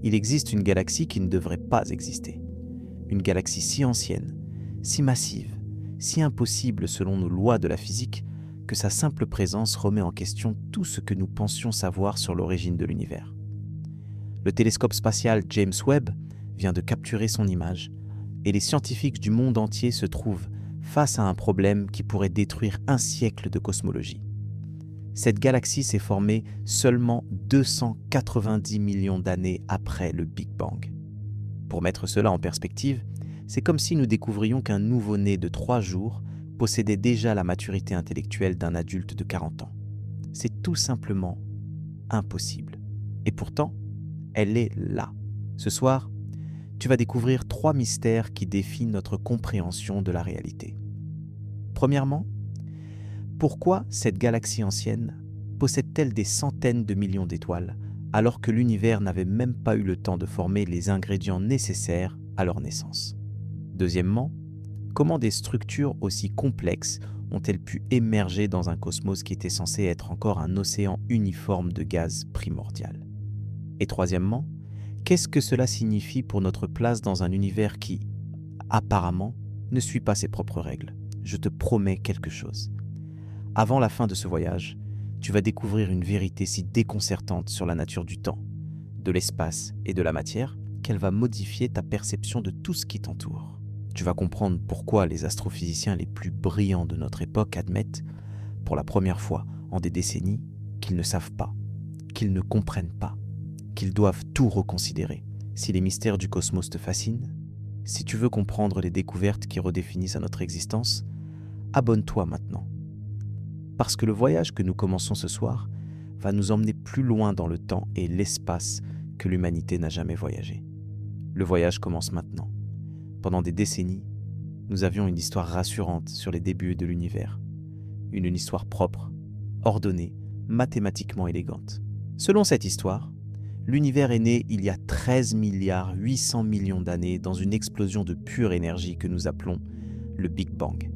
Il existe une galaxie qui ne devrait pas exister. Une galaxie si ancienne, si massive, si impossible selon nos lois de la physique, que sa simple présence remet en question tout ce que nous pensions savoir sur l'origine de l'univers. Le télescope spatial James Webb vient de capturer son image, et les scientifiques du monde entier se trouvent face à un problème qui pourrait détruire un siècle de cosmologie. Cette galaxie s'est formée seulement 290 millions d'années après le Big Bang. Pour mettre cela en perspective, c'est comme si nous découvrions qu'un nouveau-né de 3 jours possédait déjà la maturité intellectuelle d'un adulte de 40 ans. C'est tout simplement impossible. Et pourtant, elle est là. Ce soir, tu vas découvrir 3 mystères qui défient notre compréhension de la réalité. Premièrement, pourquoi cette galaxie ancienne possède-t-elle des centaines de millions d'étoiles alors que l'univers n'avait même pas eu le temps de former les ingrédients nécessaires à leur naissance? Deuxièmement, comment des structures aussi complexes ont-elles pu émerger dans un cosmos qui était censé être encore un océan uniforme de gaz primordial? Et troisièmement, qu'est-ce que cela signifie pour notre place dans un univers qui, apparemment, ne suit pas ses propres règles? Je te promets quelque chose. Avant la fin de ce voyage, tu vas découvrir une vérité si déconcertante sur la nature du temps, de l'espace et de la matière qu'elle va modifier ta perception de tout ce qui t'entoure. Tu vas comprendre pourquoi les astrophysiciens les plus brillants de notre époque admettent, pour la première fois en des décennies, qu'ils ne savent pas, qu'ils ne comprennent pas, qu'ils doivent tout reconsidérer. Si les mystères du cosmos te fascinent, si tu veux comprendre les découvertes qui redéfinissent notre existence, abonne-toi maintenant. Parce que le voyage que nous commençons ce soir va nous emmener plus loin dans le temps et l'espace que l'humanité n'a jamais voyagé. Le voyage commence maintenant. Pendant des décennies, nous avions une histoire rassurante sur les débuts de l'univers. Une histoire propre, ordonnée, mathématiquement élégante. Selon cette histoire, l'univers est né il y a 13 milliards 800 millions d'années dans une explosion de pure énergie que nous appelons le Big Bang.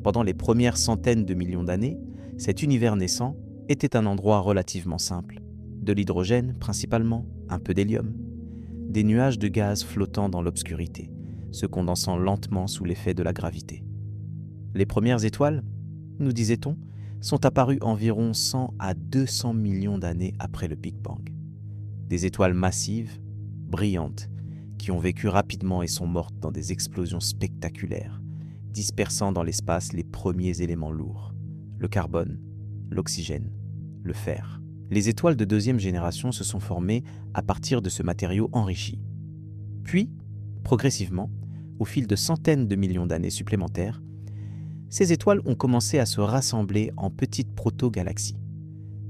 Pendant les premières centaines de millions d'années, cet univers naissant était un endroit relativement simple. De l'hydrogène principalement, un peu d'hélium, des nuages de gaz flottant dans l'obscurité, se condensant lentement sous l'effet de la gravité. Les premières étoiles, nous disait-on, sont apparues environ 100 à 200 millions d'années après le Big Bang. Des étoiles massives, brillantes, qui ont vécu rapidement et sont mortes dans des explosions spectaculaires, dispersant dans l'espace les premiers éléments lourds, le carbone, l'oxygène, le fer. Les étoiles de deuxième génération se sont formées à partir de ce matériau enrichi. Puis, progressivement, au fil de centaines de millions d'années supplémentaires, ces étoiles ont commencé à se rassembler en petites proto-galaxies,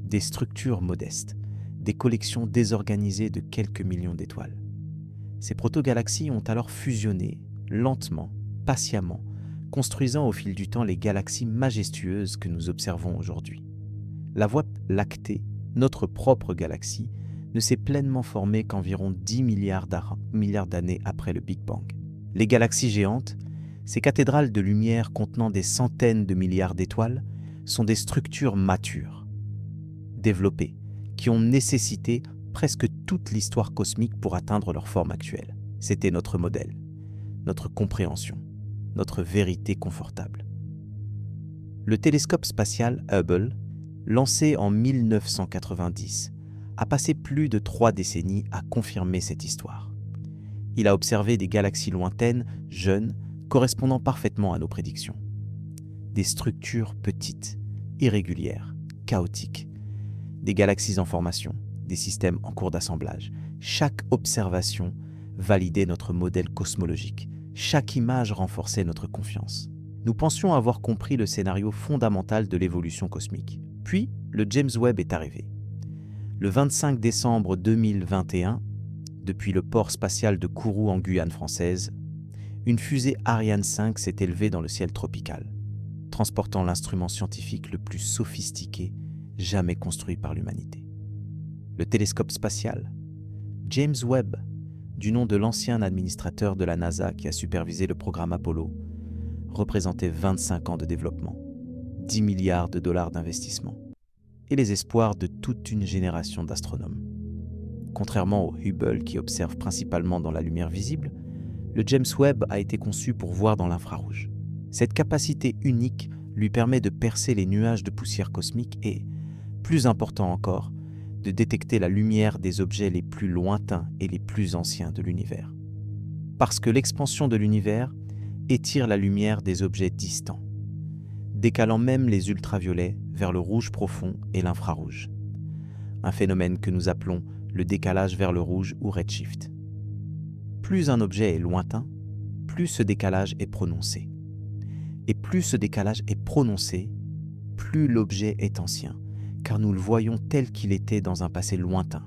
des structures modestes, des collections désorganisées de quelques millions d'étoiles. Ces proto-galaxies ont alors fusionné, lentement, patiemment, construisant au fil du temps les galaxies majestueuses que nous observons aujourd'hui. La Voie lactée, notre propre galaxie, ne s'est pleinement formée qu'environ 10 milliards d'années après le Big Bang. Les galaxies géantes, ces cathédrales de lumière contenant des centaines de milliards d'étoiles, sont des structures matures, développées, qui ont nécessité presque toute l'histoire cosmique pour atteindre leur forme actuelle. C'était notre modèle, notre compréhension, notre vérité confortable. Le télescope spatial Hubble, lancé en 1990, a passé plus de 3 décennies à confirmer cette histoire. Il a observé des galaxies lointaines, jeunes, correspondant parfaitement à nos prédictions. Des structures petites, irrégulières, chaotiques, des galaxies en formation, des systèmes en cours d'assemblage. Chaque observation validait notre modèle cosmologique. Chaque image renforçait notre confiance. Nous pensions avoir compris le scénario fondamental de l'évolution cosmique. Puis, le James Webb est arrivé. Le 25 décembre 2021, depuis le port spatial de Kourou en Guyane française, une fusée Ariane 5 s'est élevée dans le ciel tropical, transportant l'instrument scientifique le plus sophistiqué jamais construit par l'humanité. Le télescope spatial, James Webb, du nom de l'ancien administrateur de la NASA qui a supervisé le programme Apollo, représentait 25 ans de développement, 10 milliards de dollars d'investissement et les espoirs de toute une génération d'astronomes. Contrairement au Hubble qui observe principalement dans la lumière visible, le James Webb a été conçu pour voir dans l'infrarouge. Cette capacité unique lui permet de percer les nuages de poussière cosmique et, plus important encore, de détecter la lumière des objets les plus lointains et les plus anciens de l'univers. Parce que l'expansion de l'univers étire la lumière des objets distants, décalant même les ultraviolets vers le rouge profond et l'infrarouge. Un phénomène que nous appelons le décalage vers le rouge ou redshift. Plus un objet est lointain, plus ce décalage est prononcé. Et plus ce décalage est prononcé, plus l'objet est ancien, car nous le voyons tel qu'il était dans un passé lointain,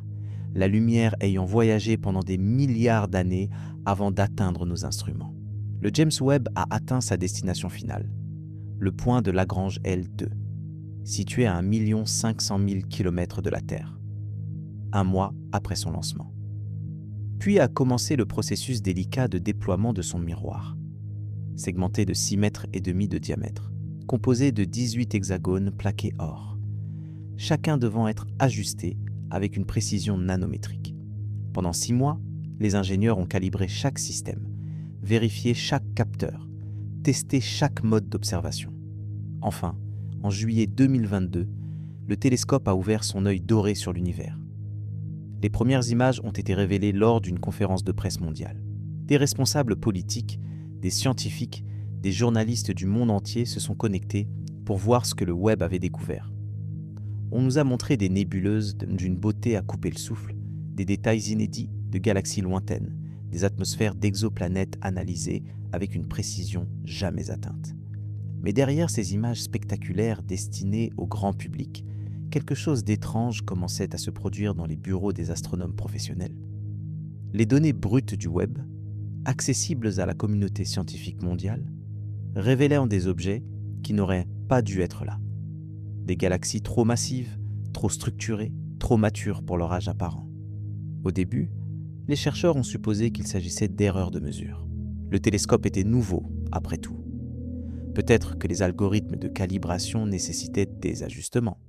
la lumière ayant voyagé pendant des milliards d'années avant d'atteindre nos instruments. Le James Webb a atteint sa destination finale, le point de Lagrange L2, situé à 1 500 000 km de la Terre, un mois après son lancement. Puis a commencé le processus délicat de déploiement de son miroir, segmenté de 6,5 mètres de diamètre, composé de 18 hexagones plaqués or, chacun devant être ajusté avec une précision nanométrique. Pendant 6 mois, les ingénieurs ont calibré chaque système, vérifié chaque capteur, testé chaque mode d'observation. Enfin, en juillet 2022, le télescope a ouvert son œil doré sur l'univers. Les premières images ont été révélées lors d'une conférence de presse mondiale. Des responsables politiques, des scientifiques, des journalistes du monde entier se sont connectés pour voir ce que le Webb avait découvert. On nous a montré des nébuleuses d'une beauté à couper le souffle, des détails inédits de galaxies lointaines, des atmosphères d'exoplanètes analysées avec une précision jamais atteinte. Mais derrière ces images spectaculaires destinées au grand public, quelque chose d'étrange commençait à se produire dans les bureaux des astronomes professionnels. Les données brutes du Webb, accessibles à la communauté scientifique mondiale, révélaient des objets qui n'auraient pas dû être là. Des galaxies trop massives, trop structurées, trop matures pour leur âge apparent. Au début, les chercheurs ont supposé qu'il s'agissait d'erreurs de mesure. Le télescope était nouveau, après tout. Peut-être que les algorithmes de calibration nécessitaient des ajustements.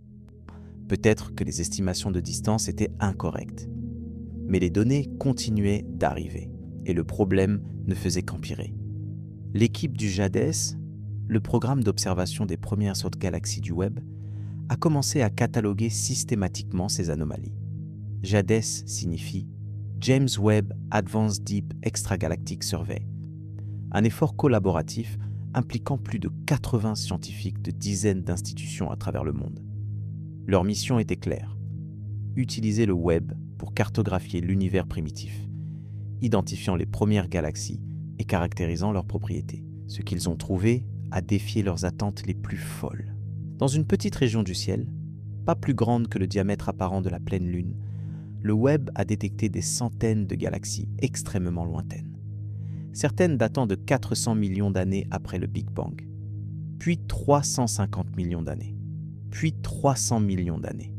Peut-être que les estimations de distance étaient incorrectes. Mais les données continuaient d'arriver, et le problème ne faisait qu'empirer. L'équipe du JADES, le programme d'observation des premières sortes galaxies du Webb, a commencé à cataloguer systématiquement ces anomalies. JADES signifie James Webb Advanced Deep Extragalactic Survey, un effort collaboratif impliquant plus de 80 scientifiques de dizaines d'institutions à travers le monde. Leur mission était claire, utiliser le Webb pour cartographier l'univers primitif, identifiant les premières galaxies et caractérisant leurs propriétés. Ce qu'ils ont trouvé a défié leurs attentes les plus folles. Dans une petite région du ciel, pas plus grande que le diamètre apparent de la pleine Lune, le Webb a détecté des centaines de galaxies extrêmement lointaines. Certaines datant de 400 millions d'années après le Big Bang, puis 350 millions d'années, puis 300 millions d'années.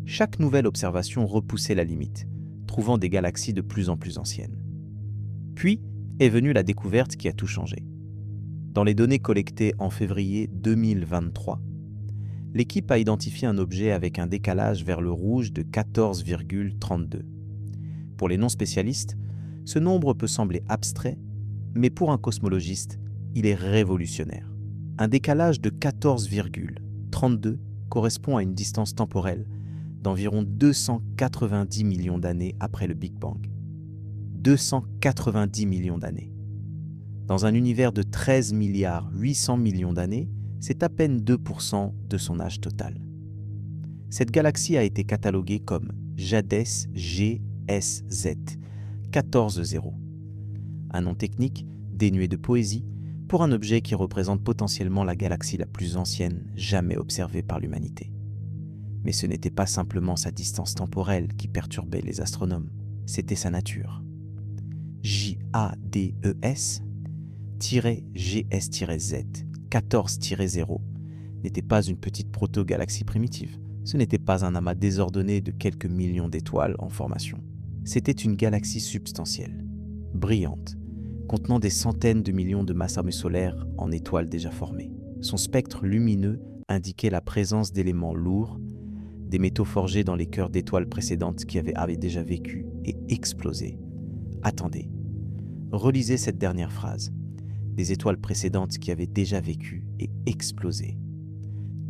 Chaque nouvelle observation repoussait la limite, trouvant des galaxies de plus en plus anciennes. Puis est venue la découverte qui a tout changé. Dans les données collectées en février 2023, l'équipe a identifié un objet avec un décalage vers le rouge de 14,32. Pour les non-spécialistes, ce nombre peut sembler abstrait, mais pour un cosmologiste, il est révolutionnaire. Un décalage de 14,32 correspond à une distance temporelle d'environ 290 millions d'années après le Big Bang. 290 millions d'années. Dans un univers de 13 milliards 800 millions d'années, c'est à peine 2% de son âge total. Cette galaxie a été cataloguée comme JADES GSZ 14-0, un nom technique dénué de poésie pour un objet qui représente potentiellement la galaxie la plus ancienne jamais observée par l'humanité. Mais ce n'était pas simplement sa distance temporelle qui perturbait les astronomes, c'était sa nature. JADES-GS-Z 14-0 n'était pas une petite proto-galaxie primitive. Ce n'était pas un amas désordonné de quelques millions d'étoiles en formation. C'était une galaxie substantielle, brillante, contenant des centaines de millions de masses solaires en étoiles déjà formées. Son spectre lumineux indiquait la présence d'éléments lourds, des métaux forgés dans les cœurs d'étoiles précédentes qui avaient déjà vécu et explosé. Attendez, relisez cette dernière phrase. Des étoiles précédentes qui avaient déjà vécu et explosé.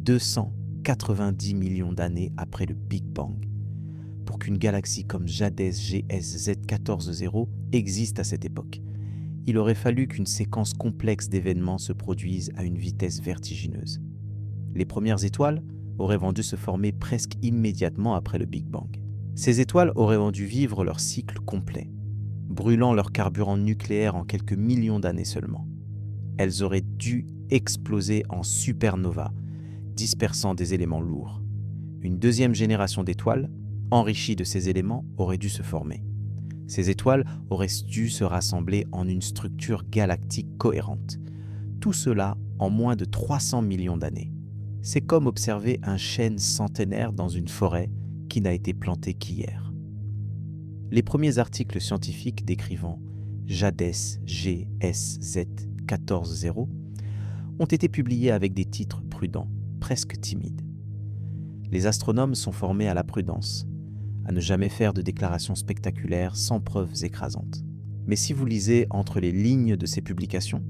290 millions d'années après le Big Bang. Pour qu'une galaxie comme JADES GS Z14-0 existe à cette époque, il aurait fallu qu'une séquence complexe d'événements se produise à une vitesse vertigineuse. Les premières étoiles auraient dû se former presque immédiatement après le Big Bang. Ces étoiles auraient dû vivre leur cycle complet, brûlant leur carburant nucléaire en quelques millions d'années seulement. Elles auraient dû exploser en supernova, dispersant des éléments lourds. Une deuxième génération d'étoiles, enrichies de ces éléments, aurait dû se former. Ces étoiles auraient dû se rassembler en une structure galactique cohérente. Tout cela en moins de 300 millions d'années. C'est comme observer un chêne centenaire dans une forêt qui n'a été planté qu'hier. Les premiers articles scientifiques décrivant JADES GSZ 14-0 ont été publiés avec des titres prudents, presque timides. Les astronomes sont formés à la prudence, à ne jamais faire de déclarations spectaculaires sans preuves écrasantes. Mais si vous lisez entre les lignes de ces publications,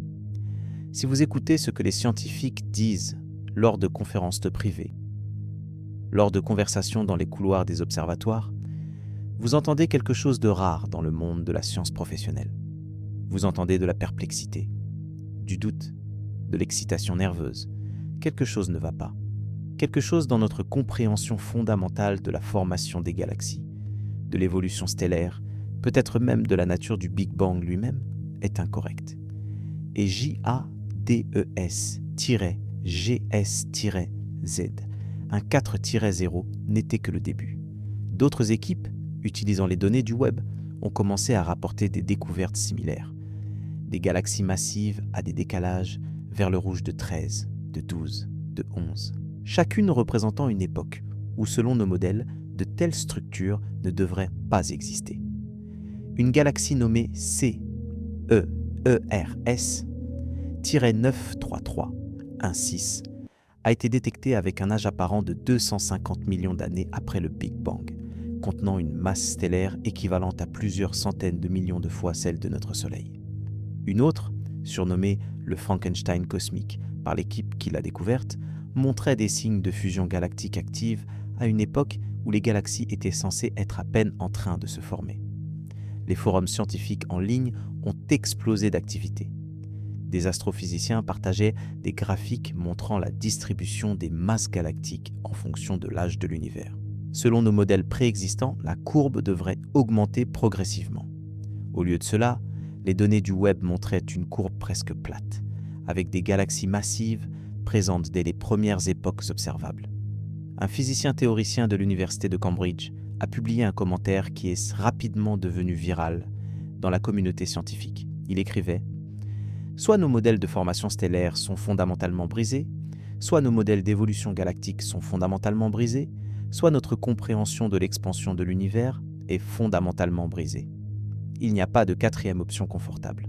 si vous écoutez ce que les scientifiques disent lors de conférences privées, lors de conversations dans les couloirs des observatoires, vous entendez quelque chose de rare dans le monde de la science professionnelle. Vous entendez de la perplexité, du doute, de l'excitation nerveuse. Quelque chose ne va pas. Quelque chose dans notre compréhension fondamentale de la formation des galaxies, de l'évolution stellaire, peut-être même de la nature du Big Bang lui-même, est incorrect. Et JADES-GS-Z, un 4-0, n'était que le début. D'autres équipes, utilisant les données du web, ont commencé à rapporter des découvertes similaires. Des galaxies massives à des décalages vers le rouge de 13, de 12, de 11. Chacune représentant une époque où, selon nos modèles, de telles structures ne devraient pas exister. Une galaxie nommée CEERS-93316 a été détectée avec un âge apparent de 250 millions d'années après le Big Bang, contenant une masse stellaire équivalente à plusieurs centaines de millions de fois celle de notre Soleil. Une autre, surnommée le Frankenstein cosmique par l'équipe qui l'a découverte, montrait des signes de fusion galactique active à une époque où les galaxies étaient censées être à peine en train de se former. Les forums scientifiques en ligne ont explosé d'activité. Des astrophysiciens partageaient des graphiques montrant la distribution des masses galactiques en fonction de l'âge de l'univers. Selon nos modèles préexistants, la courbe devrait augmenter progressivement. Au lieu de cela, les données du web montraient une courbe presque plate, avec des galaxies massives présentes dès les premières époques observables. Un physicien théoricien de l'université de Cambridge a publié un commentaire qui est rapidement devenu viral dans la communauté scientifique. Il écrivait « Soit nos modèles de formation stellaire sont fondamentalement brisés, soit nos modèles d'évolution galactique sont fondamentalement brisés, soit notre compréhension de l'expansion de l'univers est fondamentalement brisée. Il n'y a pas de quatrième option confortable. »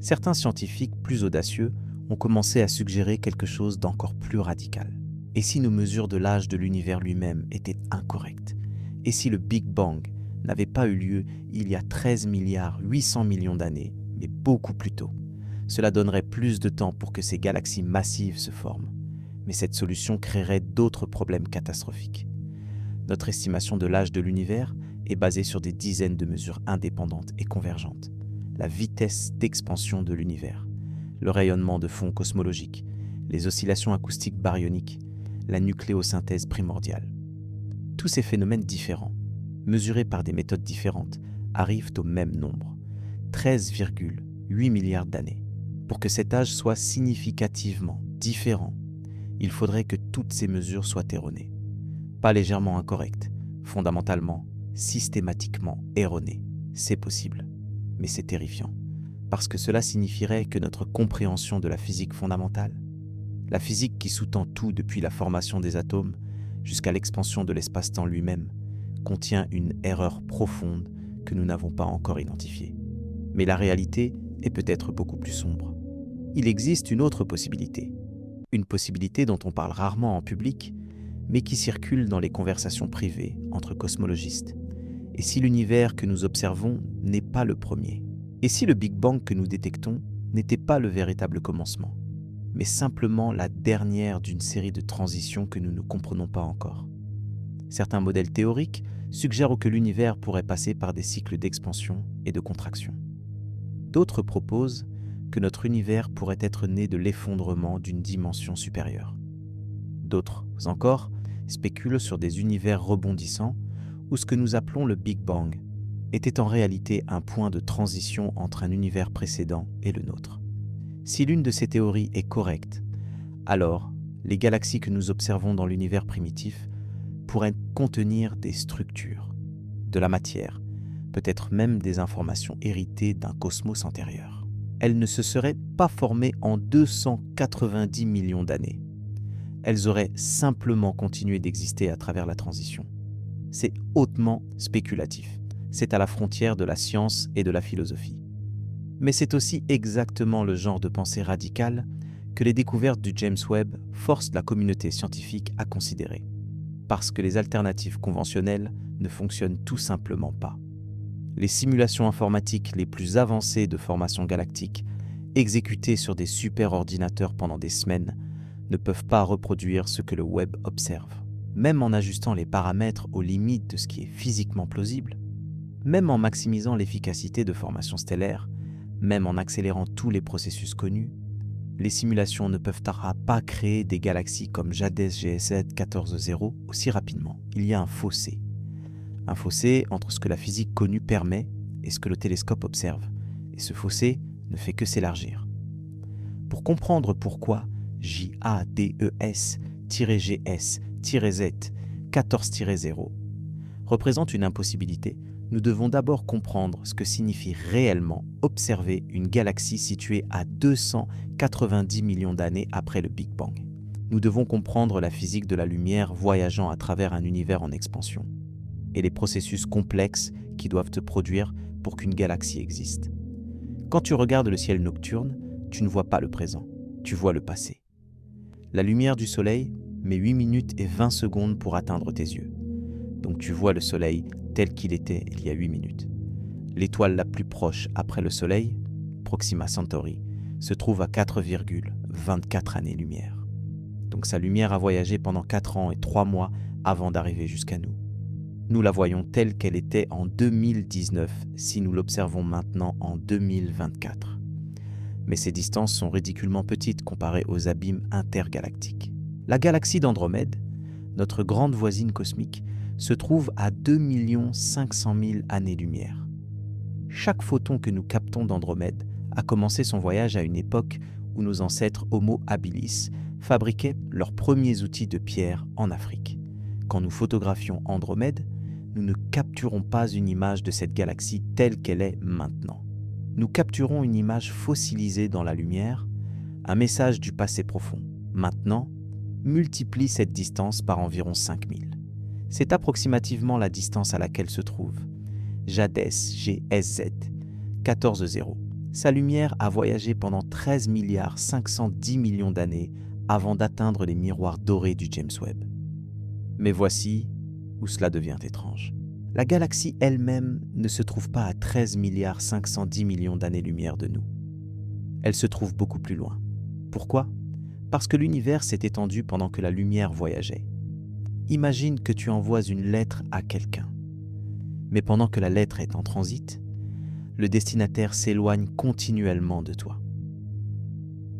Certains scientifiques plus audacieux ont commencé à suggérer quelque chose d'encore plus radical. Et si nos mesures de l'âge de l'univers lui-même étaient incorrectes? Et si le Big Bang n'avait pas eu lieu il y a 13 milliards 800 millions d'années, mais beaucoup plus tôt? Cela donnerait plus de temps pour que ces galaxies massives se forment. Mais cette solution créerait d'autres problèmes catastrophiques. Notre estimation de l'âge de l'univers est basée sur des dizaines de mesures indépendantes et convergentes. La vitesse d'expansion de l'univers, le rayonnement de fond cosmologique, les oscillations acoustiques baryoniques, la nucléosynthèse primordiale. Tous ces phénomènes différents, mesurés par des méthodes différentes, arrivent au même nombre, 13,8 milliards d'années. Pour que cet âge soit significativement différent, il faudrait que toutes ces mesures soient erronées. Pas légèrement incorrectes, fondamentalement, systématiquement erronées. C'est possible, mais c'est terrifiant. Parce que cela signifierait que notre compréhension de la physique fondamentale, la physique qui sous-tend tout depuis la formation des atomes jusqu'à l'expansion de l'espace-temps lui-même, contient une erreur profonde que nous n'avons pas encore identifiée. Mais la réalité est peut-être beaucoup plus sombre. Il existe une autre possibilité, une possibilité dont on parle rarement en public, mais qui circulent dans les conversations privées entre cosmologistes. Et si l'univers que nous observons n'est pas le premier? Et si le Big Bang que nous détectons n'était pas le véritable commencement, mais simplement la dernière d'une série de transitions que nous ne comprenons pas encore? Certains modèles théoriques suggèrent que l'univers pourrait passer par des cycles d'expansion et de contraction. D'autres proposent que notre univers pourrait être né de l'effondrement d'une dimension supérieure. D'autres encore spéculent sur des univers rebondissants où ce que nous appelons le Big Bang était en réalité un point de transition entre un univers précédent et le nôtre. Si l'une de ces théories est correcte, alors les galaxies que nous observons dans l'univers primitif pourraient contenir des structures, de la matière, peut-être même des informations héritées d'un cosmos antérieur. Elles ne se seraient pas formées en 290 millions d'années. Elles auraient simplement continué d'exister à travers la transition. C'est hautement spéculatif. C'est à la frontière de la science et de la philosophie. Mais c'est aussi exactement le genre de pensée radicale que les découvertes du James Webb forcent la communauté scientifique à considérer, parce que les alternatives conventionnelles ne fonctionnent tout simplement pas. Les simulations informatiques les plus avancées de formation galactique, exécutées sur des superordinateurs pendant des semaines, ne peuvent pas reproduire ce que le Webb observe. Même en ajustant les paramètres aux limites de ce qui est physiquement plausible, même en maximisant l'efficacité de formation stellaire, même en accélérant tous les processus connus, les simulations ne peuvent pas créer des galaxies comme JADES GSZ 14.0 aussi rapidement. Il y a un fossé. Un fossé entre ce que la physique connue permet et ce que le télescope observe. Et ce fossé ne fait que s'élargir. Pour comprendre pourquoi JADES-GS-Z 14-0 représente une impossibilité, nous devons d'abord comprendre ce que signifie réellement observer une galaxie située à 290 millions d'années après le Big Bang. Nous devons comprendre la physique de la lumière voyageant à travers un univers en expansion et les processus complexes qui doivent se produire pour qu'une galaxie existe. Quand tu regardes le ciel nocturne, tu ne vois pas le présent, tu vois le passé. La lumière du soleil met 8 minutes et 20 secondes pour atteindre tes yeux. Donc tu vois le soleil tel qu'il était il y a 8 minutes. L'étoile la plus proche après le soleil, Proxima Centauri, se trouve à 4,24 années-lumière. Donc sa lumière a voyagé pendant 4 ans et 3 mois avant d'arriver jusqu'à nous. Nous la voyons telle qu'elle était en 2019 si nous l'observons maintenant en 2024. Mais ces distances sont ridiculement petites comparées aux abîmes intergalactiques. La galaxie d'Andromède, notre grande voisine cosmique, se trouve à 2 500 000 années-lumière. Chaque photon que nous captons d'Andromède a commencé son voyage à une époque où nos ancêtres Homo habilis fabriquaient leurs premiers outils de pierre en Afrique. Quand nous photographions Andromède, nous ne capturons pas une image de cette galaxie telle qu'elle est maintenant. Nous capturons une image fossilisée dans la lumière, un message du passé profond. Maintenant, multiplie cette distance par environ 5000. C'est approximativement la distance à laquelle se trouve JADES GSZ 14.0. Sa lumière a voyagé pendant 13 510 millions d'années avant d'atteindre les miroirs dorés du James Webb. Mais voici où cela devient étrange. La galaxie elle-même ne se trouve pas à 13 510 millions d'années-lumière de nous. Elle se trouve beaucoup plus loin. Pourquoi ? Parce que l'univers s'est étendu pendant que la lumière voyageait. Imagine que tu envoies une lettre à quelqu'un. Mais pendant que la lettre est en transit, le destinataire s'éloigne continuellement de toi.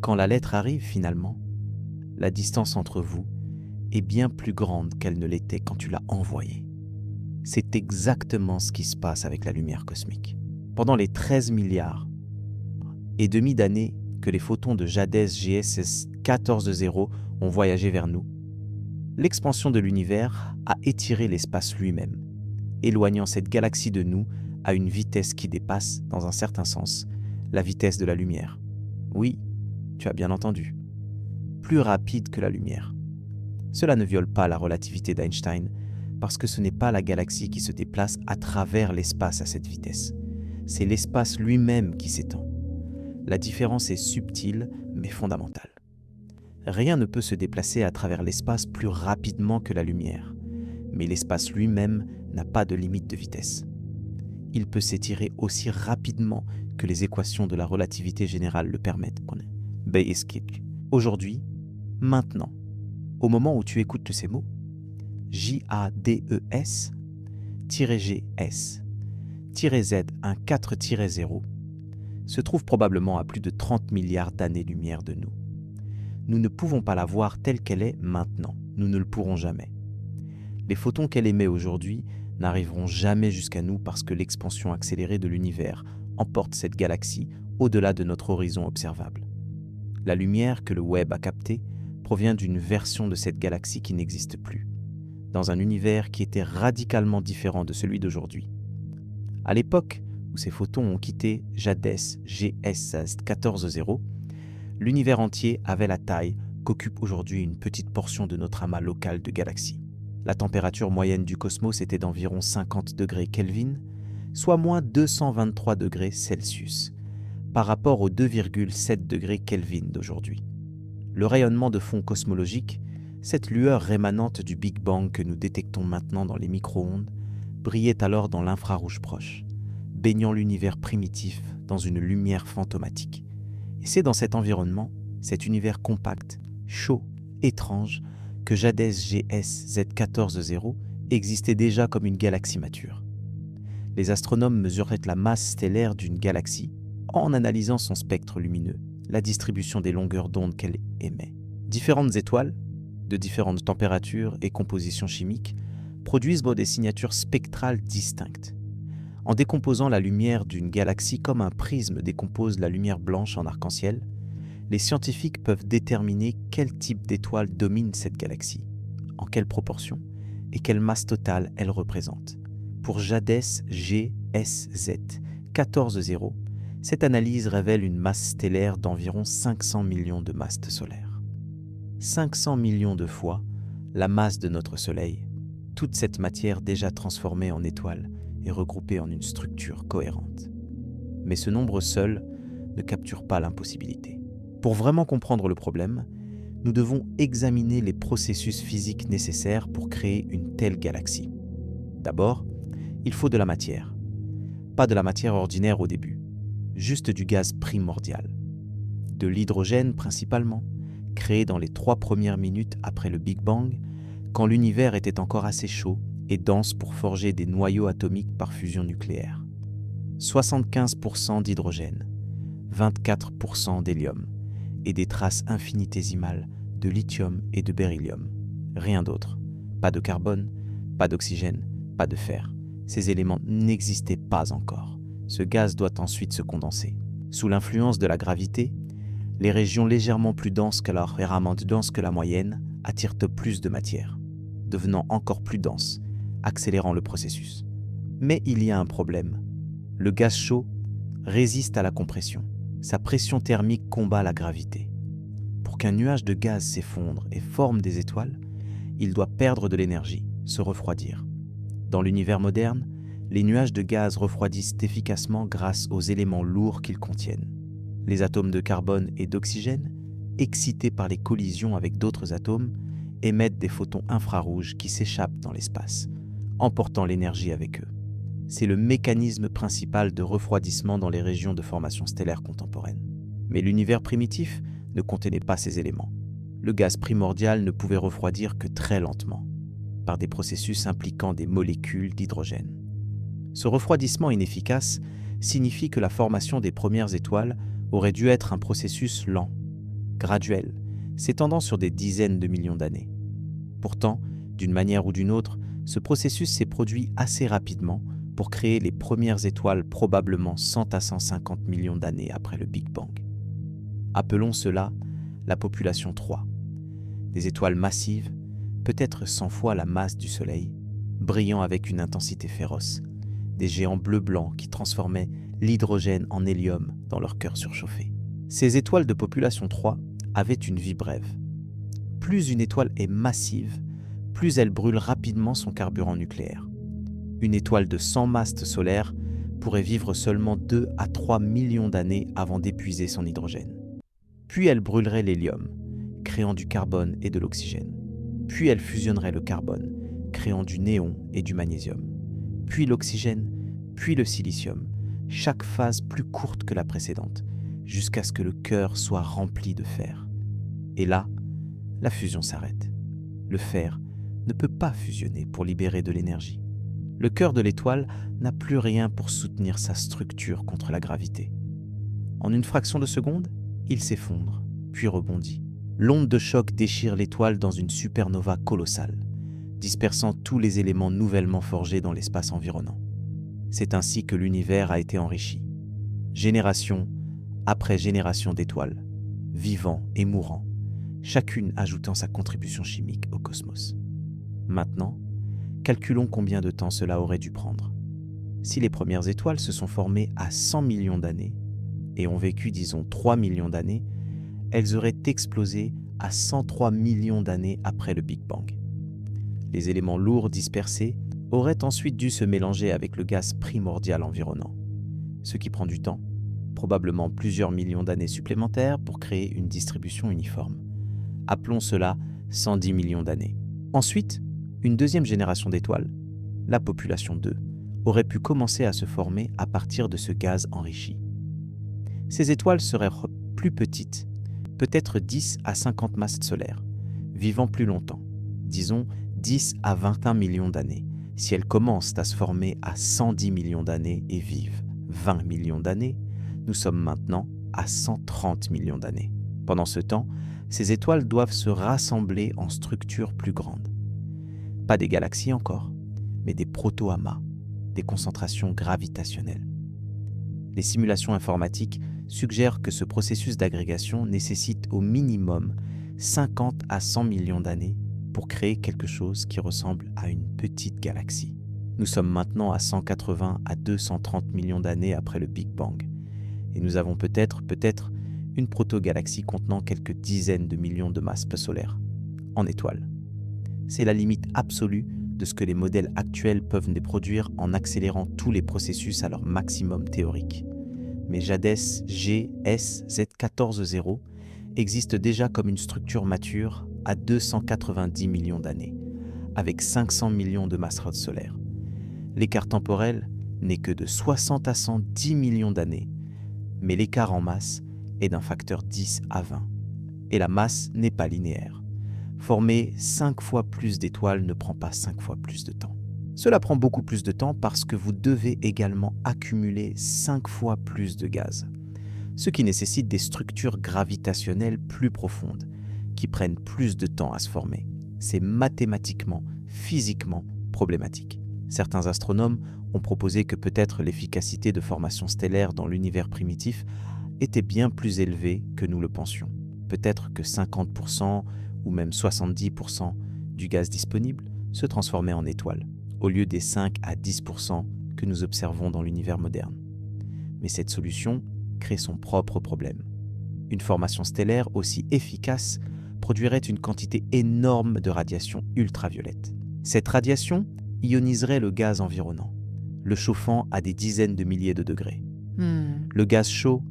Quand la lettre arrive finalement, la distance entre vous est bien plus grande qu'elle ne l'était quand tu l'as envoyée. C'est exactement ce qui se passe avec la lumière cosmique. Pendant les 13 milliards et demi d'années que les photons de JADES GSZ 14.0 ont voyagé vers nous, l'expansion de l'univers a étiré l'espace lui-même, éloignant cette galaxie de nous à une vitesse qui dépasse, dans un certain sens, la vitesse de la lumière. Oui, tu as bien entendu. Plus rapide que la lumière. Cela ne viole pas la relativité d'Einstein, parce que ce n'est pas la galaxie qui se déplace à travers l'espace à cette vitesse. C'est l'espace lui-même qui s'étend. La différence est subtile, mais fondamentale. Rien ne peut se déplacer à travers l'espace plus rapidement que la lumière, mais l'espace lui-même n'a pas de limite de vitesse. Il peut s'étirer aussi rapidement que les équations de la relativité générale le permettent. Aujourd'hui, maintenant, au moment où tu écoutes ces mots, JADES, -GS, -Z, 4-0, se trouve probablement à plus de 30 milliards d'années-lumière de nous. Nous ne pouvons pas la voir telle qu'elle est maintenant. Nous ne le pourrons jamais. Les photons qu'elle émet aujourd'hui n'arriveront jamais jusqu'à nous parce que l'expansion accélérée de l'univers emporte cette galaxie au-delà de notre horizon observable. La lumière que le web a captée provient d'une version de cette galaxie qui n'existe plus, dans un univers qui était radicalement différent de celui d'aujourd'hui. À l'époque où ces photons ont quitté JADES GS 14-0, l'univers entier avait la taille qu'occupe aujourd'hui une petite portion de notre amas local de galaxies. La température moyenne du cosmos était d'environ 50 degrés Kelvin, soit moins 223 degrés Celsius, par rapport aux 2,7 degrés Kelvin d'aujourd'hui. Le rayonnement de fond cosmologique, cette lueur rémanente du Big Bang que nous détectons maintenant dans les micro-ondes, brillait alors dans l'infrarouge proche, baignant l'univers primitif dans une lumière fantomatique. Et c'est dans cet environnement, cet univers compact, chaud, étrange, que JADES GS Z14-0 existait déjà comme une galaxie mature. Les astronomes mesuraient la masse stellaire d'une galaxie en analysant son spectre lumineux, la distribution des longueurs d'onde qu'elle émet. Différentes étoiles, de différentes températures et compositions chimiques, produisent des signatures spectrales distinctes. En décomposant la lumière d'une galaxie comme un prisme décompose la lumière blanche en arc-en-ciel, les scientifiques peuvent déterminer quel type d'étoile domine cette galaxie, en quelle proportion et quelle masse totale elle représente. Pour JADES GSZ 14-0, cette analyse révèle une masse stellaire d'environ 500 millions de masses solaires. 500 millions de fois la masse de notre Soleil, toute cette matière déjà transformée en étoiles et regroupée en une structure cohérente. Mais ce nombre seul ne capture pas l'impossibilité. Pour vraiment comprendre le problème, nous devons examiner les processus physiques nécessaires pour créer une telle galaxie. D'abord, il faut de la matière. Pas de la matière ordinaire au début, juste du gaz primordial. De l'hydrogène principalement, créé dans les 3 premières minutes après le Big Bang, quand l'univers était encore assez chaud et dense pour forger des noyaux atomiques par fusion nucléaire. 75% d'hydrogène, 24% d'hélium, et des traces infinitésimales de lithium et de beryllium. Rien d'autre. Pas de carbone, pas d'oxygène, pas de fer. Ces éléments n'existaient pas encore. Ce gaz doit ensuite se condenser. Sous l'influence de la gravité, les régions légèrement plus denses que la moyenne attirent plus de matière, devenant encore plus denses, accélérant le processus. Mais il y a un problème. Le gaz chaud résiste à la compression. Sa pression thermique combat la gravité. Pour qu'un nuage de gaz s'effondre et forme des étoiles, il doit perdre de l'énergie, se refroidir. Dans l'univers moderne, les nuages de gaz refroidissent efficacement grâce aux éléments lourds qu'ils contiennent. Les atomes de carbone et d'oxygène, excités par les collisions avec d'autres atomes, émettent des photons infrarouges qui s'échappent dans l'espace, emportant l'énergie avec eux. C'est le mécanisme principal de refroidissement dans les régions de formation stellaire contemporaine. Mais l'univers primitif ne contenait pas ces éléments. Le gaz primordial ne pouvait refroidir que très lentement, par des processus impliquant des molécules d'hydrogène. Ce refroidissement inefficace signifie que la formation des premières étoiles aurait dû être un processus lent, graduel, s'étendant sur des dizaines de millions d'années. Pourtant, d'une manière ou d'une autre, ce processus s'est produit assez rapidement pour créer les premières étoiles probablement 100 à 150 millions d'années après le Big Bang. Appelons cela la population 3. Des étoiles massives, peut-être 100 fois la masse du Soleil, brillant avec une intensité féroce, des géants bleu-blanc qui transformaient l'hydrogène en hélium dans leur cœur surchauffé. Ces étoiles de population 3 avaient une vie brève. Plus une étoile est massive, plus elle brûle rapidement son carburant nucléaire. Une étoile de 100 masses solaires pourrait vivre seulement 2 à 3 millions d'années avant d'épuiser son hydrogène. Puis elle brûlerait l'hélium, créant du carbone et de l'oxygène. Puis elle fusionnerait le carbone, créant du néon et du magnésium. Puis l'oxygène, puis le silicium, chaque phase plus courte que la précédente, jusqu'à ce que le cœur soit rempli de fer. Et là, la fusion s'arrête. Le fer ne peut pas fusionner pour libérer de l'énergie. Le cœur de l'étoile n'a plus rien pour soutenir sa structure contre la gravité. En une fraction de seconde, il s'effondre, puis rebondit. L'onde de choc déchire l'étoile dans une supernova colossale, dispersant tous les éléments nouvellement forgés dans l'espace environnant. C'est ainsi que l'univers a été enrichi. Génération après génération d'étoiles, vivant et mourant, chacune ajoutant sa contribution chimique au cosmos. Maintenant, calculons combien de temps cela aurait dû prendre. Si les premières étoiles se sont formées à 100 millions d'années et ont vécu, disons, 3 millions d'années, elles auraient explosé à 103 millions d'années après le Big Bang. Les éléments lourds dispersés auraient ensuite dû se mélanger avec le gaz primordial environnant, ce qui prend du temps, probablement plusieurs millions d'années supplémentaires pour créer une distribution uniforme. Appelons cela 110 millions d'années. Ensuite, une deuxième génération d'étoiles, la population 2, aurait pu commencer à se former à partir de ce gaz enrichi. Ces étoiles seraient plus petites, peut-être 10 à 50 masses solaires, vivant plus longtemps, disons 10 à 21 millions d'années. Si elles commencent à se former à 110 millions d'années et vivent 20 millions d'années, nous sommes maintenant à 130 millions d'années. Pendant ce temps, ces étoiles doivent se rassembler en structures plus grandes. Pas des galaxies encore, mais des proto-amas, des concentrations gravitationnelles. Les simulations informatiques suggèrent que ce processus d'agrégation nécessite au minimum 50 à 100 millions d'années pour créer quelque chose qui ressemble à une petite galaxie. Nous sommes maintenant à 180 à 230 millions d'années après le Big Bang, et nous avons peut-être une proto-galaxie contenant quelques dizaines de millions de masses solaires, en étoiles. C'est la limite absolue de ce que les modèles actuels peuvent nous produire en accélérant tous les processus à leur maximum théorique. Mais JADES GS-Z14-0 existe déjà comme une structure mature à 290 millions d'années, avec 500 millions de masses solaires. L'écart temporel n'est que de 60 à 110 millions d'années, mais l'écart en masse est d'un facteur 10 à 20. Et la masse n'est pas linéaire. Former 5 fois plus d'étoiles ne prend pas 5 fois plus de temps. Cela prend beaucoup plus de temps parce que vous devez également accumuler 5 fois plus de gaz, ce qui nécessite des structures gravitationnelles plus profondes, qui prennent plus de temps à se former. C'est mathématiquement, physiquement problématique. Certains astronomes ont proposé que peut-être l'efficacité de formation stellaire dans l'univers primitif était bien plus élevée que nous le pensions. Peut-être que 50% ou même 70% du gaz disponible se transformait en étoiles, au lieu des 5 à 10% que nous observons dans l'univers moderne. Mais cette solution crée son propre problème. Une formation stellaire aussi efficace produirait une quantité énorme de radiation ultraviolette. Cette radiation ioniserait le gaz environnant, le chauffant à des dizaines de milliers de degrés. Le gaz chaud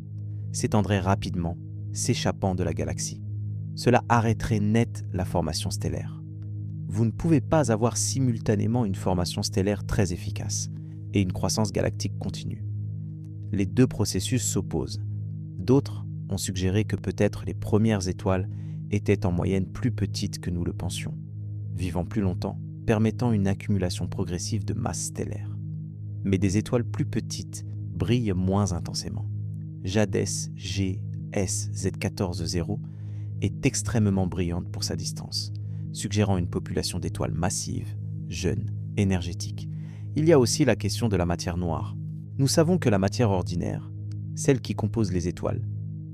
s'étendrait rapidement, s'échappant de la galaxie. Cela arrêterait net la formation stellaire. Vous ne pouvez pas avoir simultanément une formation stellaire très efficace et une croissance galactique continue. Les deux processus s'opposent. D'autres ont suggéré que peut-être les premières étoiles étaient en moyenne plus petites que nous le pensions, vivant plus longtemps, permettant une accumulation progressive de masse stellaire. Mais des étoiles plus petites brillent moins intensément. JADES GS-Z14-0 est extrêmement brillante pour sa distance, suggérant une population d'étoiles massives, jeunes, énergétiques. Il y a aussi la question de la matière noire. Nous savons que la matière ordinaire, celle qui compose les étoiles,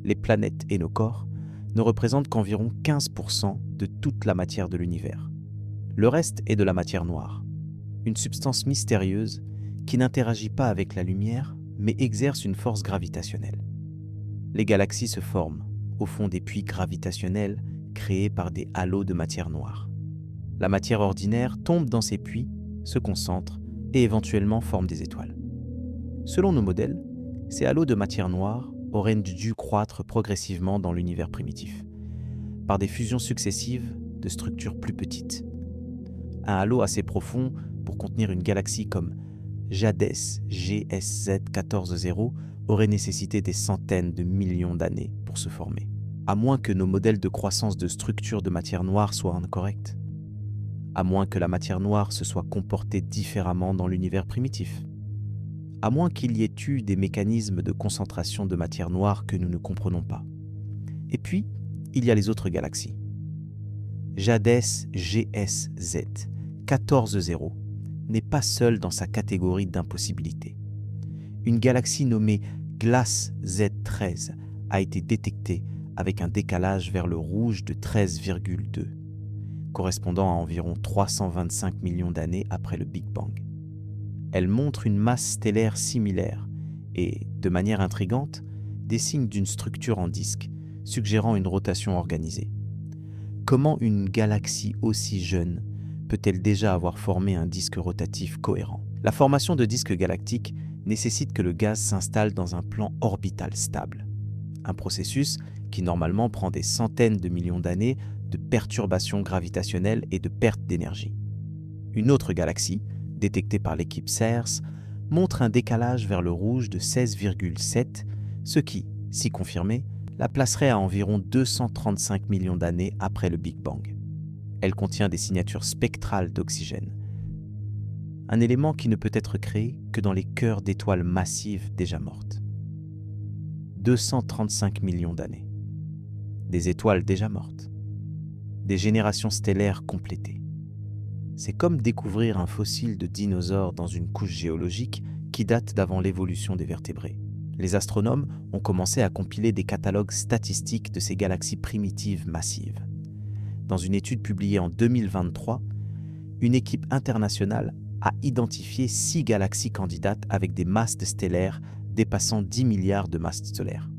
les planètes et nos corps, ne représente qu'environ 15% de toute la matière de l'univers. Le reste est de la matière noire, une substance mystérieuse qui n'interagit pas avec la lumière, mais exerce une force gravitationnelle. Les galaxies se forment au fond des puits gravitationnels créés par des halos de matière noire. La matière ordinaire tombe dans ces puits, se concentre et éventuellement forme des étoiles. Selon nos modèles, ces halos de matière noire auraient dû croître progressivement dans l'univers primitif. par des fusions successives de structures plus petites. Un halo assez profond pour contenir une galaxie comme JADES GSZ 14-0 aurait nécessité des centaines de millions d'années pour se former, à moins que nos modèles de croissance de structures de matière noire soient incorrects, à moins que la matière noire se soit comportée différemment dans l'univers primitif, à moins qu'il y ait eu des mécanismes de concentration de matière noire que nous ne comprenons pas. Et puis, il y a les autres galaxies. JADES GSZ 14-0 n'est pas seule dans sa catégorie d'impossibilité. Une galaxie nommée GLASS Z13 a été détectée avec un décalage vers le rouge de 13,2, correspondant à environ 325 millions d'années après le Big Bang. Elle montre une masse stellaire similaire et, de manière intrigante, des signes d'une structure en disque, suggérant une rotation organisée. Comment une galaxie aussi jeune peut-elle déjà avoir formé un disque rotatif cohérent? La formation de disques galactiques nécessite que le gaz s'installe dans un plan orbital stable, un processus qui normalement prend des centaines de millions d'années de perturbations gravitationnelles et de perte d'énergie. Une autre galaxie, détectée par l'équipe CERS, montre un décalage vers le rouge de 16,7, ce qui, si confirmé, la placerait à environ 235 millions d'années après le Big Bang. Elle contient des signatures spectrales d'oxygène, un élément qui ne peut être créé que dans les cœurs d'étoiles massives déjà mortes. 235 millions d'années. Des étoiles déjà mortes. Des générations stellaires complétées. C'est comme découvrir un fossile de dinosaure dans une couche géologique qui date d'avant l'évolution des vertébrés. Les astronomes ont commencé à compiler des catalogues statistiques de ces galaxies primitives massives. Dans une étude publiée en 2023, une équipe internationale a identifié 6 galaxies candidates avec des masses stellaires dépassant 10 milliards de masses solaires,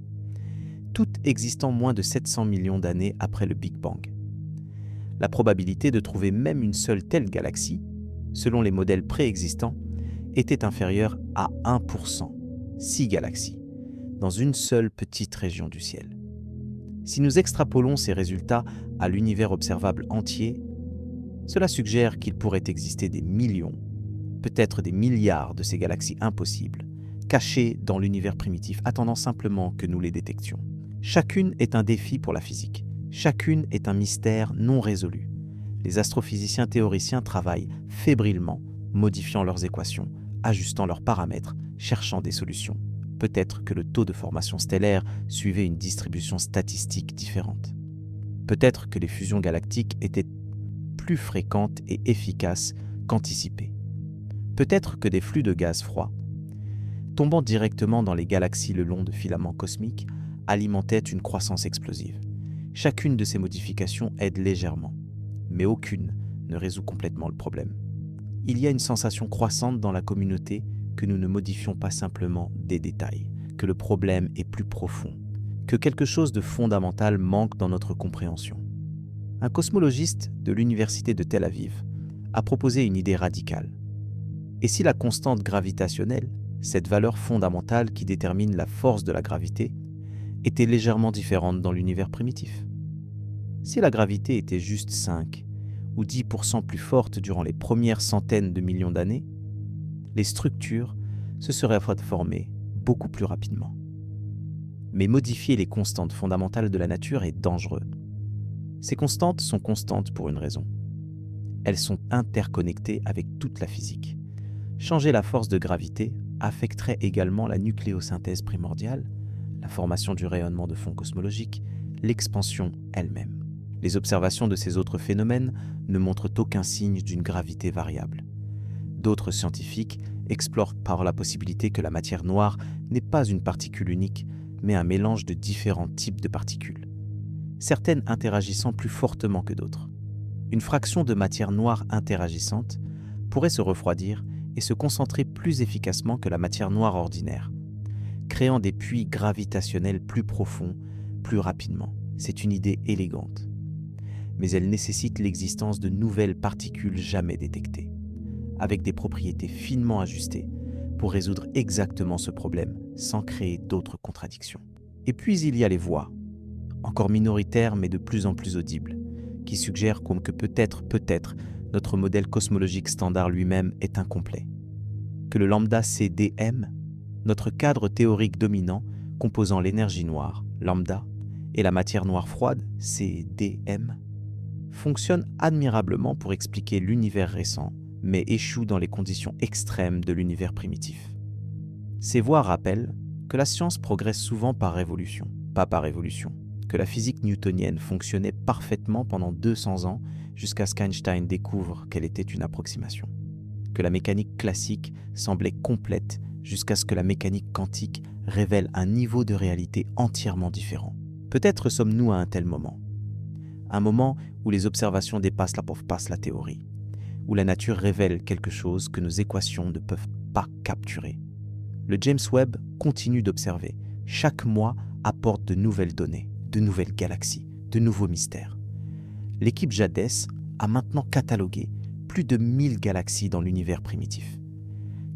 toutes existant moins de 700 millions d'années après le Big Bang. La probabilité de trouver même une seule telle galaxie, selon les modèles préexistants, était inférieure à 1%, 6 galaxies, dans une seule petite région du ciel. Si nous extrapolons ces résultats à l'univers observable entier, cela suggère qu'il pourrait exister des millions, peut-être des milliards de ces galaxies impossibles, cachées dans l'univers primitif, attendant simplement que nous les détections. Chacune est un défi pour la physique. Chacune est un mystère non résolu. Les astrophysiciens théoriciens travaillent fébrilement, modifiant leurs équations, ajustant leurs paramètres, cherchant des solutions. Peut-être que le taux de formation stellaire suivait une distribution statistique différente. Peut-être que les fusions galactiques étaient plus fréquentes et efficaces qu'anticipées. Peut-être que des flux de gaz froid, tombant directement dans les galaxies le long de filaments cosmiques, alimentaient une croissance explosive. Chacune de ces modifications aide légèrement, mais aucune ne résout complètement le problème. Il y a une sensation croissante dans la communauté que nous ne modifions pas simplement des détails, que le problème est plus profond, que quelque chose de fondamental manque dans notre compréhension. Un cosmologiste de l'université de Tel Aviv a proposé une idée radicale. Et si la constante gravitationnelle, cette valeur fondamentale qui détermine la force de la gravité, était légèrement différente dans l'univers primitif? Si la gravité était juste 5 ou 10% plus forte durant les premières centaines de millions d'années, les structures se seraient formées beaucoup plus rapidement. Mais modifier les constantes fondamentales de la nature est dangereux. Ces constantes sont constantes pour une raison. Elles sont interconnectées avec toute la physique. Changer la force de gravité affecterait également la nucléosynthèse primordiale, la formation du rayonnement de fond cosmologique, l'expansion elle-même. Les observations de ces autres phénomènes ne montrent aucun signe d'une gravité variable. D'autres scientifiques explorent par la possibilité que la matière noire n'est pas une particule unique, mais un mélange de différents types de particules, certaines interagissant plus fortement que d'autres. Une fraction de matière noire interagissante pourrait se refroidir et se concentrer plus efficacement que la matière noire ordinaire, créant des puits gravitationnels plus profonds, plus rapidement. C'est une idée élégante. Mais elle nécessite l'existence de nouvelles particules jamais détectées, avec des propriétés finement ajustées pour résoudre exactement ce problème sans créer d'autres contradictions. Et puis il y a les voies, encore minoritaire mais de plus en plus audible, qui suggère comme que peut-être, notre modèle cosmologique standard lui-même est incomplet. Que le lambda CDM, notre cadre théorique dominant composant l'énergie noire, lambda, et la matière noire froide, CDM, fonctionne admirablement pour expliquer l'univers récent, mais échoue dans les conditions extrêmes de l'univers primitif. Ces voies rappellent que la science progresse souvent par révolution, pas par évolution, que la physique newtonienne fonctionnait parfaitement pendant 200 ans jusqu'à ce qu'Einstein découvre qu'elle était une approximation, que la mécanique classique semblait complète jusqu'à ce que la mécanique quantique révèle un niveau de réalité entièrement différent. Peut-être sommes-nous à un tel moment. Un moment où les observations dépassent la théorie, où la nature révèle quelque chose que nos équations ne peuvent pas capturer. Le James Webb continue d'observer. Chaque mois apporte de nouvelles données, de nouvelles galaxies, de nouveaux mystères. L'équipe JADES a maintenant catalogué plus de 1000 galaxies dans l'univers primitif,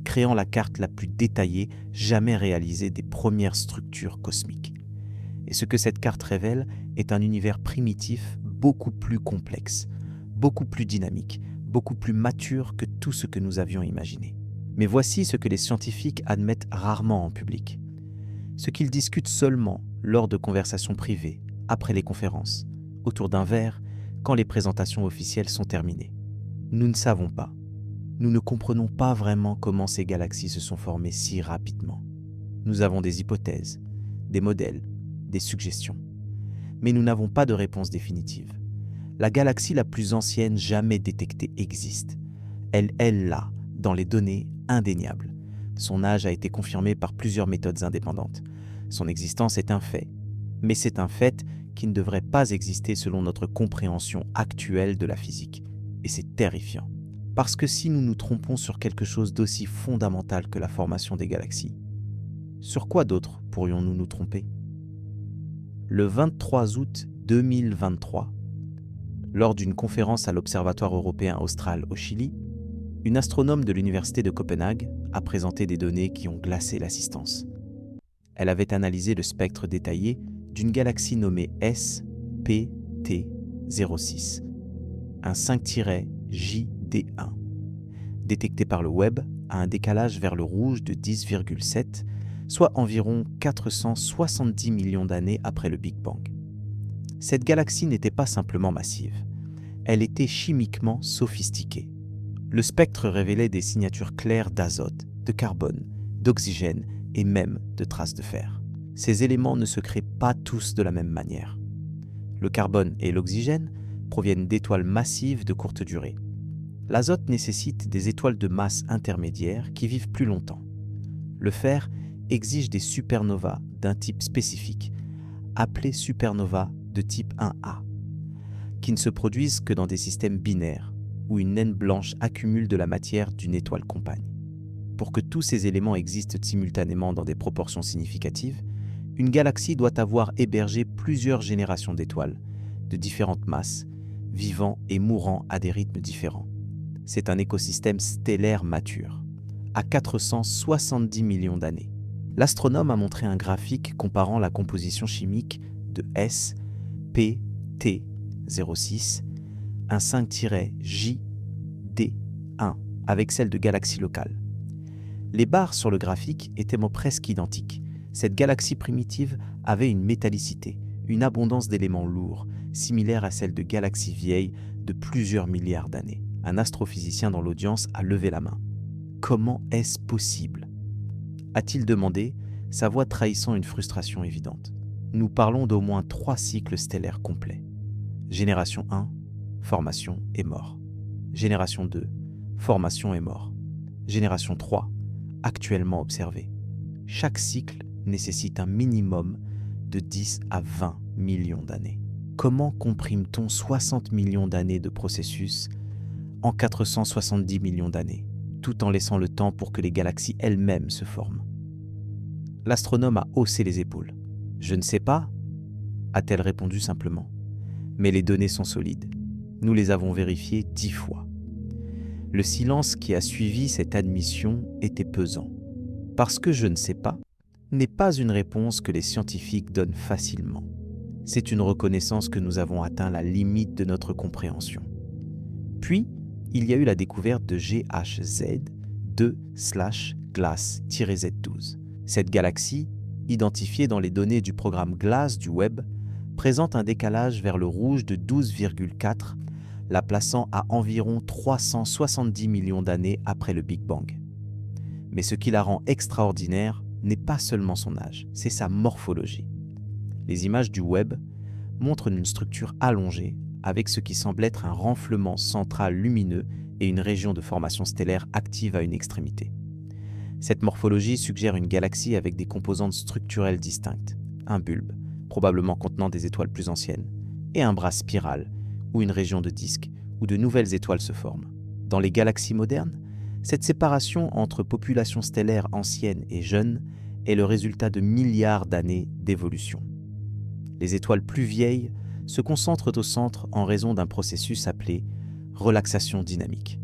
créant la carte la plus détaillée jamais réalisée des premières structures cosmiques. Et ce que cette carte révèle est un univers primitif beaucoup plus complexe, beaucoup plus dynamique, beaucoup plus mature que tout ce que nous avions imaginé. Mais voici ce que les scientifiques admettent rarement en public, ce qu'ils discutent seulement lors de conversations privées, après les conférences, autour d'un verre, quand les présentations officielles sont terminées. Nous ne savons pas. Nous ne comprenons pas vraiment comment ces galaxies se sont formées si rapidement. Nous avons des hypothèses, des modèles, des suggestions. Mais nous n'avons pas de réponse définitive. La galaxie la plus ancienne jamais détectée existe. Elle est là, dans les données indéniables. Son âge a été confirmé par plusieurs méthodes indépendantes. Son existence est un fait. Mais c'est un fait qui ne devrait pas exister selon notre compréhension actuelle de la physique. Et c'est terrifiant. Parce que si nous nous trompons sur quelque chose d'aussi fondamental que la formation des galaxies, sur quoi d'autre pourrions-nous nous tromper ? Le 23 août 2023, lors d'une conférence à l'Observatoire européen austral au Chili, une astronome de l'Université de Copenhague a présenté des données qui ont glacé l'assistance. Elle avait analysé le spectre détaillé d'une galaxie nommée SPT06, un 5-JD1, détecté par le Webb à un décalage vers le rouge de 10,7, soit environ 470 millions d'années après le Big Bang. Cette galaxie n'était pas simplement massive, elle était chimiquement sophistiquée. Le spectre révélait des signatures claires d'azote, de carbone, d'oxygène et même de traces de fer. Ces éléments ne se créent pas tous de la même manière. Le carbone et l'oxygène proviennent d'étoiles massives de courte durée. L'azote nécessite des étoiles de masse intermédiaire qui vivent plus longtemps. Le fer exige des supernovas d'un type spécifique, appelées supernovas de type 1A, qui ne se produisent que dans des systèmes binaires, où une naine blanche accumule de la matière d'une étoile compagne. Pour que tous ces éléments existent simultanément dans des proportions significatives, une galaxie doit avoir hébergé plusieurs générations d'étoiles, de différentes masses, vivant et mourant à des rythmes différents. C'est un écosystème stellaire mature, à 470 millions d'années. L'astronome a montré un graphique comparant la composition chimique de SPT06, un 5-JD1, avec celle de galaxies locales. Les barres sur le graphique étaient presque identiques. Cette galaxie primitive avait une métallicité, une abondance d'éléments lourds, similaire à celle de galaxies vieilles de plusieurs milliards d'années. Un astrophysicien dans l'audience a levé la main. Comment est-ce possible ? A-t-il demandé, sa voix trahissant une frustration évidente. Nous parlons d'au moins 3 cycles stellaires complets. Génération 1, formation et mort. Génération 2, formation et mort. Génération 3, actuellement observée. Chaque cycle nécessite un minimum de 10 à 20 millions d'années. Comment comprime-t-on 60 millions d'années de processus en 470 millions d'années, tout en laissant le temps pour que les galaxies elles-mêmes se forment? L'astronome a haussé les épaules. « Je ne sais pas », a-t-elle répondu simplement. Mais les données sont solides. Nous les avons vérifiées 10 fois. Le silence qui a suivi cette admission était pesant. Parce que je ne sais pas n'est pas une réponse que les scientifiques donnent facilement. C'est une reconnaissance que nous avons atteint la limite de notre compréhension. Puis, il y a eu la découverte de GHZ 2/GLASS-Z12. Cette galaxie, identifiée dans les données du programme GLASS du Webb, présente un décalage vers le rouge de 12,4, la plaçant à environ 370 millions d'années après le Big Bang. Mais ce qui la rend extraordinaire n'est pas seulement son âge, c'est sa morphologie. Les images du Webb montrent une structure allongée avec ce qui semble être un renflement central lumineux et une région de formation stellaire active à une extrémité. Cette morphologie suggère une galaxie avec des composantes structurelles distinctes, un bulbe, probablement contenant des étoiles plus anciennes, et un bras spiral, où une région de disques où de nouvelles étoiles se forment. Dans les galaxies modernes, cette séparation entre populations stellaires anciennes et jeunes est le résultat de milliards d'années d'évolution. Les étoiles plus vieilles se concentrent au centre en raison d'un processus appelé relaxation dynamique,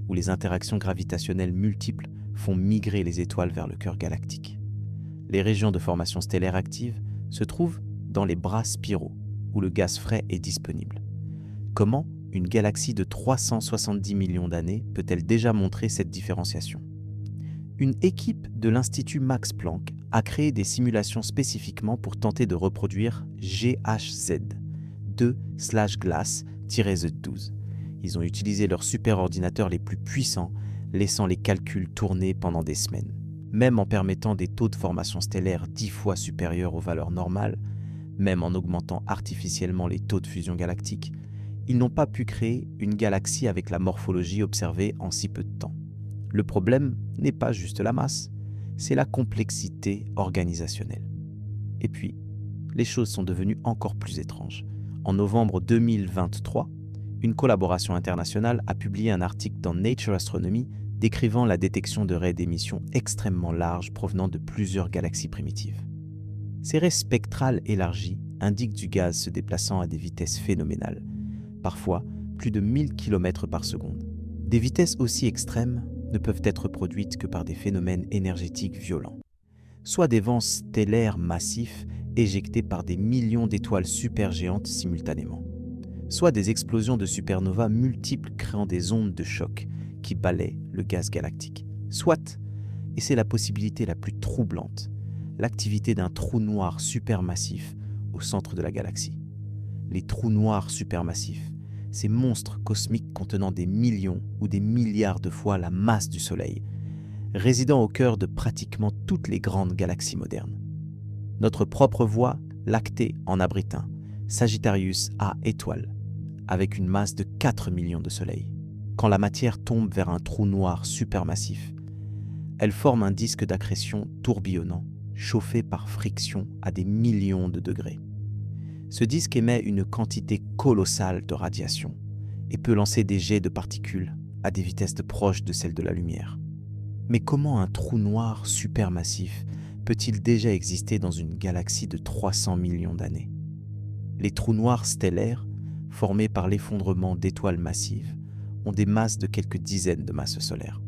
où les interactions gravitationnelles multiples font migrer les étoiles vers le cœur galactique. Les régions de formation stellaire active se trouvent dans les bras spiraux, où le gaz frais est disponible. Comment une galaxie de 370 millions d'années peut-elle déjà montrer cette différenciation ? Une équipe de l'Institut Max Planck a créé des simulations spécifiquement pour tenter de reproduire GHZ 2/GLASS-Z12. Ils ont utilisé leurs superordinateurs les plus puissants, laissant les calculs tourner pendant des semaines. Même en permettant des taux de formation stellaire 10 fois supérieurs aux valeurs normales, même en augmentant artificiellement les taux de fusion galactique, ils n'ont pas pu créer une galaxie avec la morphologie observée en si peu de temps. Le problème n'est pas juste la masse, c'est la complexité organisationnelle. Et puis, les choses sont devenues encore plus étranges. En novembre 2023, une collaboration internationale a publié un article dans Nature Astronomy décrivant la détection de raies d'émission extrêmement larges provenant de plusieurs galaxies primitives. Ces raies spectrales élargies indiquent du gaz se déplaçant à des vitesses phénoménales, parfois plus de 1000 km par seconde. Des vitesses aussi extrêmes ne peuvent être produites que par des phénomènes énergétiques violents, soit des vents stellaires massifs éjectés par des millions d'étoiles supergéantes simultanément, soit des explosions de supernovas multiples créant des ondes de choc qui balaient le gaz galactique, soit, et c'est la possibilité la plus troublante, l'activité d'un trou noir supermassif au centre de la galaxie. Les trous noirs supermassifs, ces monstres cosmiques contenant des millions ou des milliards de fois la masse du Soleil, résidant au cœur de pratiquement toutes les grandes galaxies modernes. Notre propre Voie lactée en abrite un, Sagittarius A étoile, avec une masse de 4 millions de soleils. Quand la matière tombe vers un trou noir supermassif, elle forme un disque d'accrétion tourbillonnant, chauffé par friction à des millions de degrés. Ce disque émet une quantité colossale de radiation et peut lancer des jets de particules à des vitesses proches de celles de la lumière. Mais comment un trou noir supermassif peut-il déjà exister dans une galaxie de 300 millions d'années ? Les trous noirs stellaires, formés par l'effondrement d'étoiles massives, ont des masses de quelques dizaines de masses solaires.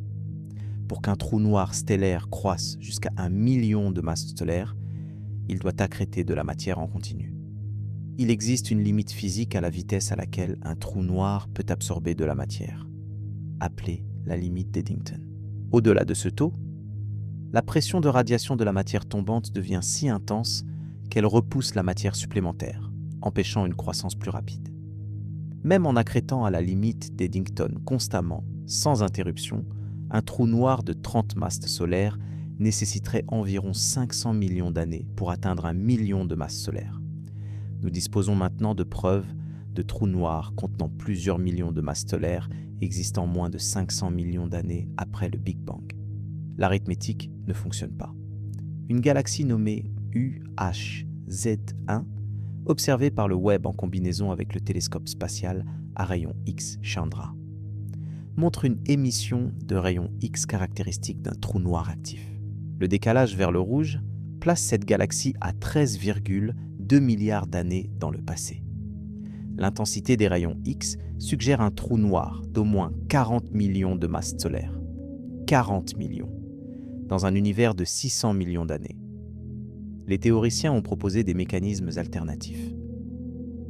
Pour qu'un trou noir stellaire croisse jusqu'à 1 million de masses solaires, il doit accréter de la matière en continu. Il existe une limite physique à la vitesse à laquelle un trou noir peut absorber de la matière, appelée la limite d'Eddington. Au-delà de ce taux, la pression de radiation de la matière tombante devient si intense qu'elle repousse la matière supplémentaire, empêchant une croissance plus rapide. Même en accrétant à la limite d'Eddington constamment, sans interruption, un trou noir de 30 masses solaires nécessiterait environ 500 millions d'années pour atteindre 1 million de masses solaires. Nous disposons maintenant de preuves de trous noirs contenant plusieurs millions de masses solaires existant moins de 500 millions d'années après le Big Bang. L'arithmétique ne fonctionne pas. Une galaxie nommée UHZ1, observée par le Webb en combinaison avec le télescope spatial à rayons X Chandra, montre une émission de rayons X caractéristique d'un trou noir actif. Le décalage vers le rouge place cette galaxie à 13,2 milliards d'années dans le passé. L'intensité des rayons X suggère un trou noir d'au moins 40 millions de masses solaires. 40 millions, dans un univers de 600 millions d'années. Les théoriciens ont proposé des mécanismes alternatifs.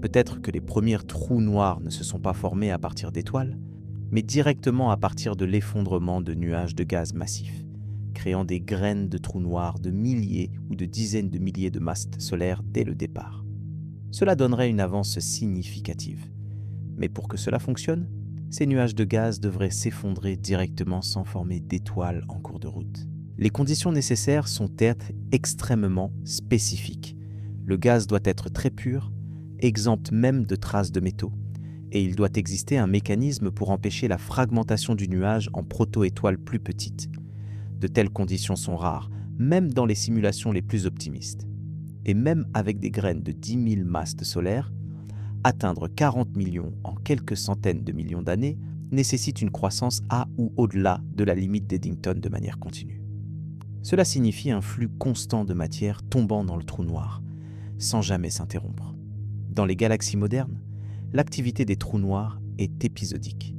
Peut-être que les premiers trous noirs ne se sont pas formés à partir d'étoiles, mais directement à partir de l'effondrement de nuages de gaz massifs, créant des graines de trous noirs de milliers ou de dizaines de milliers de masses solaires dès le départ. Cela donnerait une avance significative. Mais pour que cela fonctionne, ces nuages de gaz devraient s'effondrer directement sans former d'étoiles en cours de route. Les conditions nécessaires sont extrêmement spécifiques. Le gaz doit être très pur, exempt même de traces de métaux, et il doit exister un mécanisme pour empêcher la fragmentation du nuage en proto-étoiles plus petites. De telles conditions sont rares, même dans les simulations les plus optimistes. Et même avec des graines de 10 000 masses solaires, atteindre 40 millions en quelques centaines de millions d'années nécessite une croissance à ou au-delà de la limite d'Eddington de manière continue. Cela signifie un flux constant de matière tombant dans le trou noir, sans jamais s'interrompre. Dans les galaxies modernes, l'activité des trous noirs est épisodique.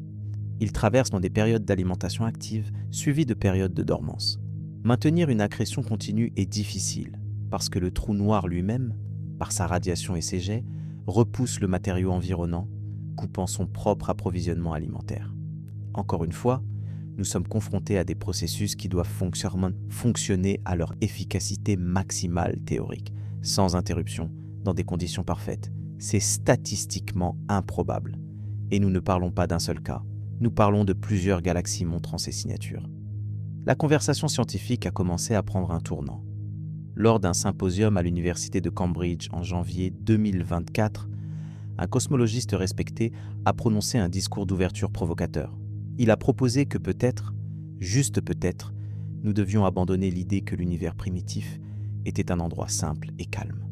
Ils traversent dans des périodes d'alimentation active suivies de périodes de dormance. Maintenir une accrétion continue est difficile parce que le trou noir lui-même, par sa radiation et ses jets, repousse le matériau environnant, coupant son propre approvisionnement alimentaire. Encore une fois, nous sommes confrontés à des processus qui doivent fonctionner à leur efficacité maximale théorique, sans interruption, dans des conditions parfaites. C'est statistiquement improbable. Et nous ne parlons pas d'un seul cas, nous parlons de plusieurs galaxies montrant ces signatures. La conversation scientifique a commencé à prendre un tournant. Lors d'un symposium à l'université de Cambridge en janvier 2024, un cosmologiste respecté a prononcé un discours d'ouverture provocateur. Il a proposé que peut-être, juste peut-être, nous devions abandonner l'idée que l'univers primitif était un endroit simple et calme.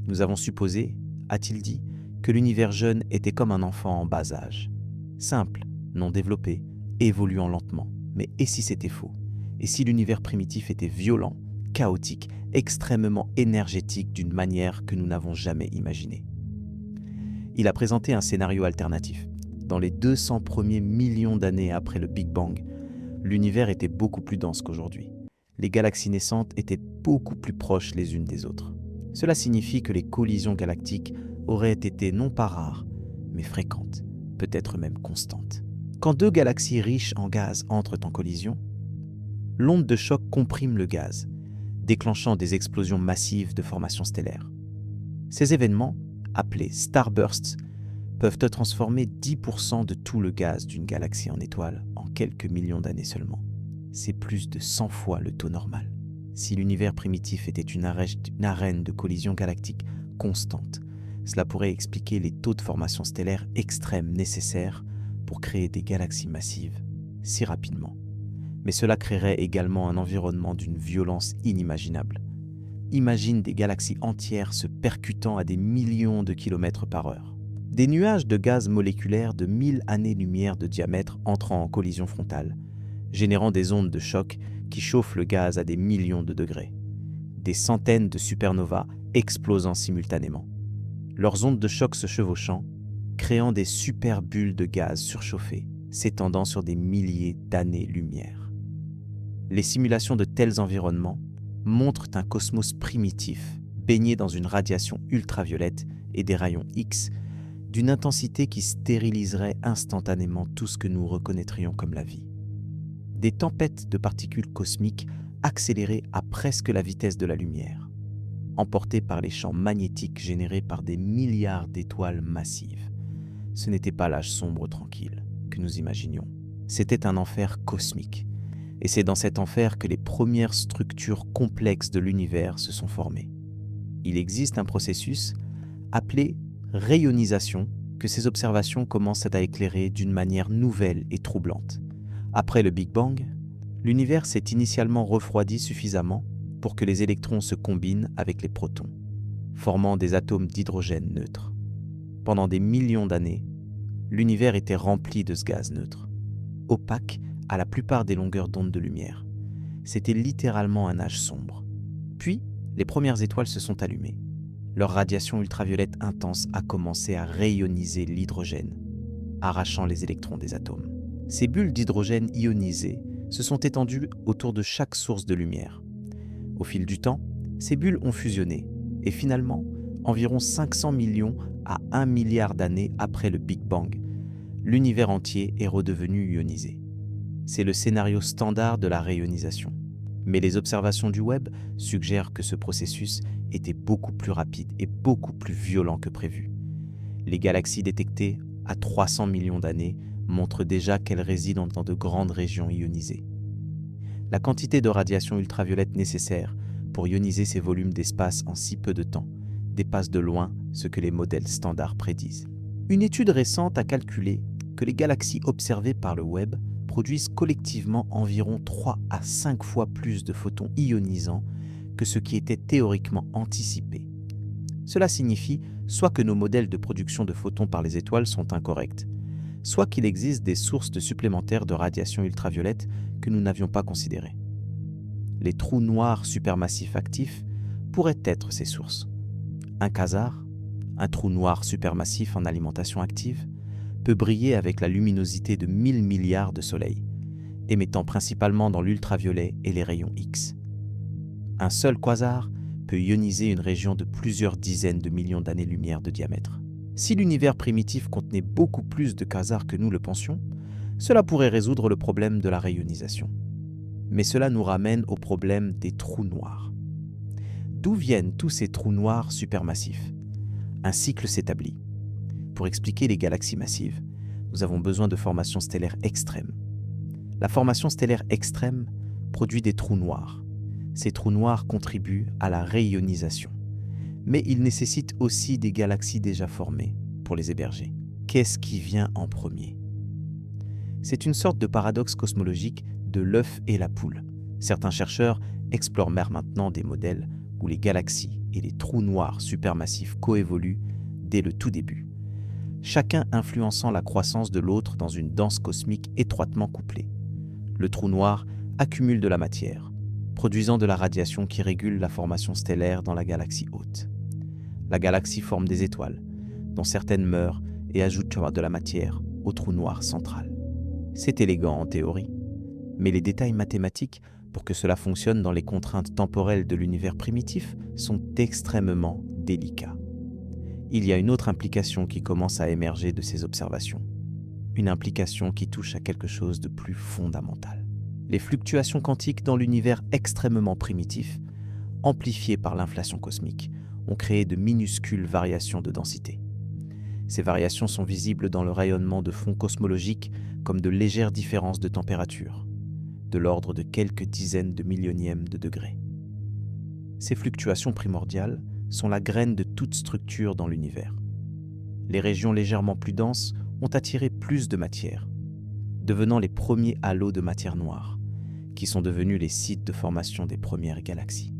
Nous avons supposé, a-t-il dit, que l'univers jeune était comme un enfant en bas âge. Simple, non développé, évoluant lentement. Mais et si c'était faux? Et si l'univers primitif était violent, chaotique, extrêmement énergétique d'une manière que nous n'avons jamais imaginée? Il a présenté un scénario alternatif. Dans les 200 premiers millions d'années après le Big Bang, l'univers était beaucoup plus dense qu'aujourd'hui. Les galaxies naissantes étaient beaucoup plus proches les unes des autres. Cela signifie que les collisions galactiques auraient été non pas rares, mais fréquentes, peut-être même constantes. Quand deux galaxies riches en gaz entrent en collision, l'onde de choc comprime le gaz, déclenchant des explosions massives de formation stellaire. Ces événements, appelés starbursts, peuvent transformer 10% de tout le gaz d'une galaxie en étoile en quelques millions d'années seulement. C'est plus de 100 fois le taux normal. Si l'univers primitif était une arène de collision galactique constante, cela pourrait expliquer les taux de formation stellaire extrêmes nécessaires pour créer des galaxies massives si rapidement. Mais cela créerait également un environnement d'une violence inimaginable. Imagine des galaxies entières se percutant à des millions de kilomètres par heure. Des nuages de gaz moléculaires de 1000 années-lumière de diamètre entrant en collision frontale, générant des ondes de choc qui chauffent le gaz à des millions de degrés. Des centaines de supernovas explosant simultanément. Leurs ondes de choc se chevauchant, créant des super bulles de gaz surchauffées, s'étendant sur des milliers d'années-lumière. Les simulations de tels environnements montrent un cosmos primitif, baigné dans une radiation ultraviolette et des rayons X, d'une intensité qui stériliserait instantanément tout ce que nous reconnaîtrions comme la vie. Des tempêtes de particules cosmiques accélérées à presque la vitesse de la lumière, emportées par les champs magnétiques générés par des milliards d'étoiles massives. Ce n'était pas l'âge sombre tranquille que nous imaginions. C'était un enfer cosmique. Et c'est dans cet enfer que les premières structures complexes de l'univers se sont formées. Il existe un processus appelé rayonisation que ces observations commencent à éclairer d'une manière nouvelle et troublante. Après le Big Bang, l'univers s'est initialement refroidi suffisamment pour que les électrons se combinent avec les protons, formant des atomes d'hydrogène neutre. Pendant des millions d'années, l'univers était rempli de ce gaz neutre, opaque à la plupart des longueurs d'onde de lumière. C'était littéralement un âge sombre. Puis, les premières étoiles se sont allumées. Leur radiation ultraviolette intense a commencé à rayoniser l'hydrogène, arrachant les électrons des atomes. Ces bulles d'hydrogène ionisées se sont étendues autour de chaque source de lumière. Au fil du temps, ces bulles ont fusionné et finalement, environ 500 millions à 1 milliard d'années après le Big Bang, l'univers entier est redevenu ionisé. C'est le scénario standard de la réionisation. Mais les observations du Webb suggèrent que ce processus était beaucoup plus rapide et beaucoup plus violent que prévu. Les galaxies détectées à 300 millions d'années montrent déjà qu'elles résident dans de grandes régions ionisées. La quantité de radiation ultraviolette nécessaire pour ioniser ces volumes d'espace en si peu de temps dépasse de loin ce que les modèles standards prédisent. Une étude récente a calculé que les galaxies observées par le Webb produisent collectivement environ 3 à 5 fois plus de photons ionisants que ce qui était théoriquement anticipé. Cela signifie soit que nos modèles de production de photons par les étoiles sont incorrects, soit qu'il existe des sources supplémentaires de radiation ultraviolette que nous n'avions pas considérées. Les trous noirs supermassifs actifs pourraient être ces sources. Un quasar, un trou noir supermassif en alimentation active, peut briller avec la luminosité de 1000 milliards de soleils, émettant principalement dans l'ultraviolet et les rayons X. Un seul quasar peut ioniser une région de plusieurs dizaines de millions d'années-lumière de diamètre. Si l'univers primitif contenait beaucoup plus de quasars que nous le pensions, cela pourrait résoudre le problème de la réionisation. Mais cela nous ramène au problème des trous noirs. D'où viennent tous ces trous noirs supermassifs ? Un cycle s'établit. Pour expliquer les galaxies massives, nous avons besoin de formations stellaires extrêmes. La formation stellaire extrême produit des trous noirs. Ces trous noirs contribuent à la réionisation. Mais ils nécessitent aussi des galaxies déjà formées pour les héberger. Qu'est-ce qui vient en premier ? C'est une sorte de paradoxe cosmologique de l'œuf et la poule. Certains chercheurs explorent maintenant des modèles où les galaxies et les trous noirs supermassifs coévoluent dès le tout début, chacun influençant la croissance de l'autre dans une danse cosmique étroitement couplée. Le trou noir accumule de la matière, produisant de la radiation qui régule la formation stellaire dans la galaxie hôte. La galaxie forme des étoiles, dont certaines meurent et ajoutent de la matière au trou noir central. C'est élégant en théorie, mais les détails mathématiques pour que cela fonctionne dans les contraintes temporelles de l'univers primitif sont extrêmement délicats. Il y a une autre implication qui commence à émerger de ces observations. Une implication qui touche à quelque chose de plus fondamental. Les fluctuations quantiques dans l'univers extrêmement primitif, amplifiées par l'inflation cosmique, ont créé de minuscules variations de densité. Ces variations sont visibles dans le rayonnement de fond cosmologique comme de légères différences de température, de l'ordre de quelques dizaines de millionièmes de degrés. Ces fluctuations primordiales sont la graine de toute structure dans l'univers. Les régions légèrement plus denses ont attiré plus de matière, devenant les premiers halos de matière noire, qui sont devenus les sites de formation des premières galaxies.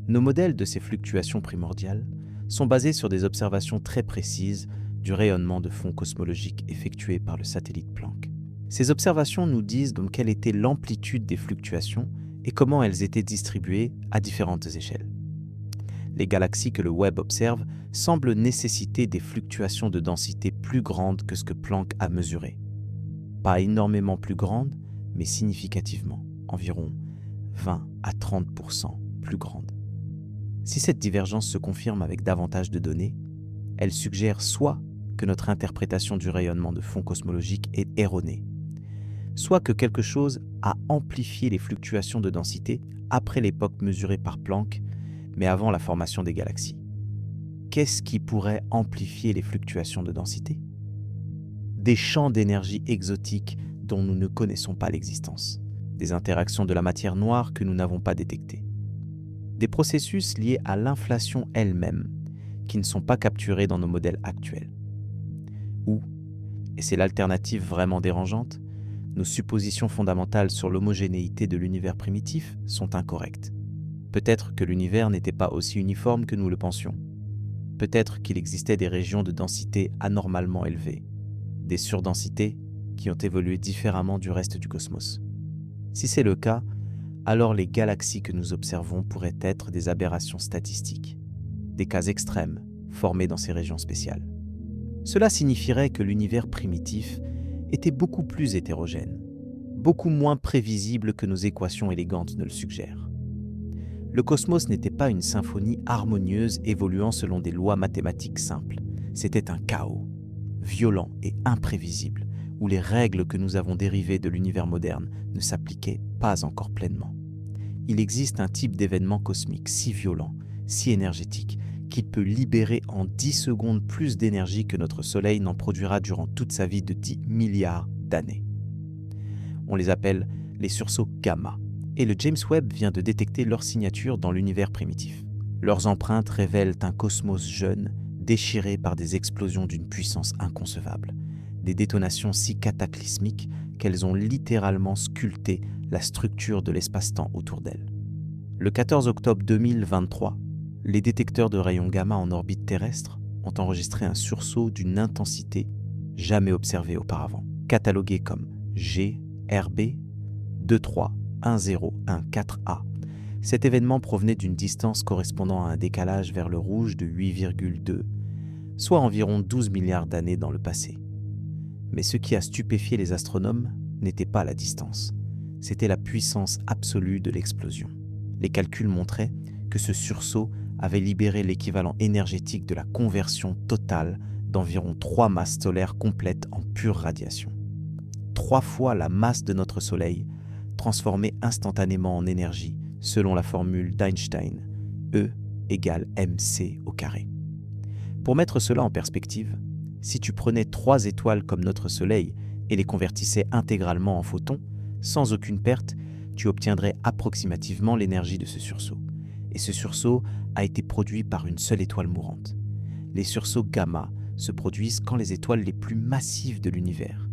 Nos modèles de ces fluctuations primordiales sont basés sur des observations très précises du rayonnement de fond cosmologique effectué par le satellite Planck. Ces observations nous disent donc quelle était l'amplitude des fluctuations et comment elles étaient distribuées à différentes échelles. Les galaxies que le Webb observe semblent nécessiter des fluctuations de densité plus grandes que ce que Planck a mesuré. Pas énormément plus grandes, mais significativement, environ 20 à 30% plus grandes. Si cette divergence se confirme avec davantage de données, elle suggère soit que notre interprétation du rayonnement de fond cosmologique est erronée, soit que quelque chose a amplifié les fluctuations de densité après l'époque mesurée par Planck, mais avant la formation des galaxies. Qu'est-ce qui pourrait amplifier les fluctuations de densité ? Des champs d'énergie exotiques dont nous ne connaissons pas l'existence, des interactions de la matière noire que nous n'avons pas détectées, des processus liés à l'inflation elle-même, qui ne sont pas capturés dans nos modèles actuels. Ou, et c'est l'alternative vraiment dérangeante, nos suppositions fondamentales sur l'homogénéité de l'univers primitif sont incorrectes. Peut-être que l'univers n'était pas aussi uniforme que nous le pensions. Peut-être qu'il existait des régions de densité anormalement élevées, des surdensités qui ont évolué différemment du reste du cosmos. Si c'est le cas, alors les galaxies que nous observons pourraient être des aberrations statistiques, des cas extrêmes formés dans ces régions spéciales. Cela signifierait que l'univers primitif était beaucoup plus hétérogène, beaucoup moins prévisible que nos équations élégantes ne le suggèrent. Le cosmos n'était pas une symphonie harmonieuse évoluant selon des lois mathématiques simples. C'était un chaos, violent et imprévisible, où les règles que nous avons dérivées de l'univers moderne ne s'appliquaient pas encore pleinement. Il existe un type d'événement cosmique si violent, si énergétique, qu'il peut libérer en 10 secondes plus d'énergie que notre Soleil n'en produira durant toute sa vie de 10 milliards d'années. On les appelle les sursauts gamma, et le James Webb vient de détecter leur signature dans l'univers primitif. Leurs empreintes révèlent un cosmos jeune, déchiré par des explosions d'une puissance inconcevable, des détonations si cataclysmiques qu'elles ont littéralement sculpté la structure de l'espace-temps autour d'elles. Le 14 octobre 2023, les détecteurs de rayons gamma en orbite terrestre ont enregistré un sursaut d'une intensité jamais observée auparavant, catalogué comme GRB 231014A. Cet événement provenait d'une distance correspondant à un décalage vers le rouge de 8,2, soit environ 12 milliards d'années dans le passé. Mais ce qui a stupéfié les astronomes n'était pas la distance, c'était la puissance absolue de l'explosion. Les calculs montraient que ce sursaut avait libéré l'équivalent énergétique de la conversion totale d'environ 3 masses solaires complètes en pure radiation. 3 fois la masse de notre Soleil, transformée instantanément en énergie selon la formule d'Einstein, E égale mc au carré. Pour mettre cela en perspective, si tu prenais 3 étoiles comme notre Soleil et les convertissais intégralement en photons, sans aucune perte, tu obtiendrais approximativement l'énergie de ce sursaut. Et ce sursaut a été produit par une seule étoile mourante. Les sursauts gamma se produisent quand les étoiles les plus massives de l'univers,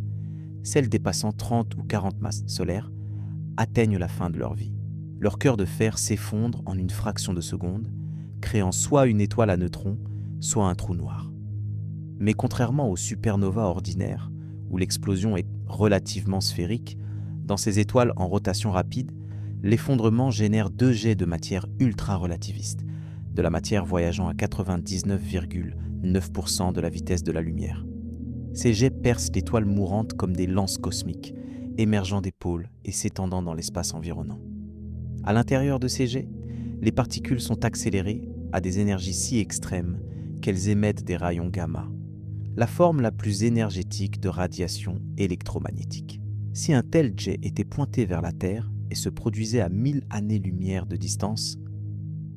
celles dépassant 30 ou 40 masses solaires, atteignent la fin de leur vie. Leur cœur de fer s'effondre en une fraction de seconde, créant soit une étoile à neutrons, soit un trou noir. Mais contrairement aux supernovas ordinaires, où l'explosion est relativement sphérique, dans ces étoiles en rotation rapide, l'effondrement génère 2 jets de matière ultra-relativiste, de la matière voyageant à 99,9% de la vitesse de la lumière. Ces jets percent l'étoile mourante comme des lances cosmiques, émergeant des pôles et s'étendant dans l'espace environnant. À l'intérieur de ces jets, les particules sont accélérées à des énergies si extrêmes qu'elles émettent des rayons gamma, la forme la plus énergétique de radiation électromagnétique. Si un tel jet était pointé vers la Terre et se produisait à 1000 années-lumière de distance,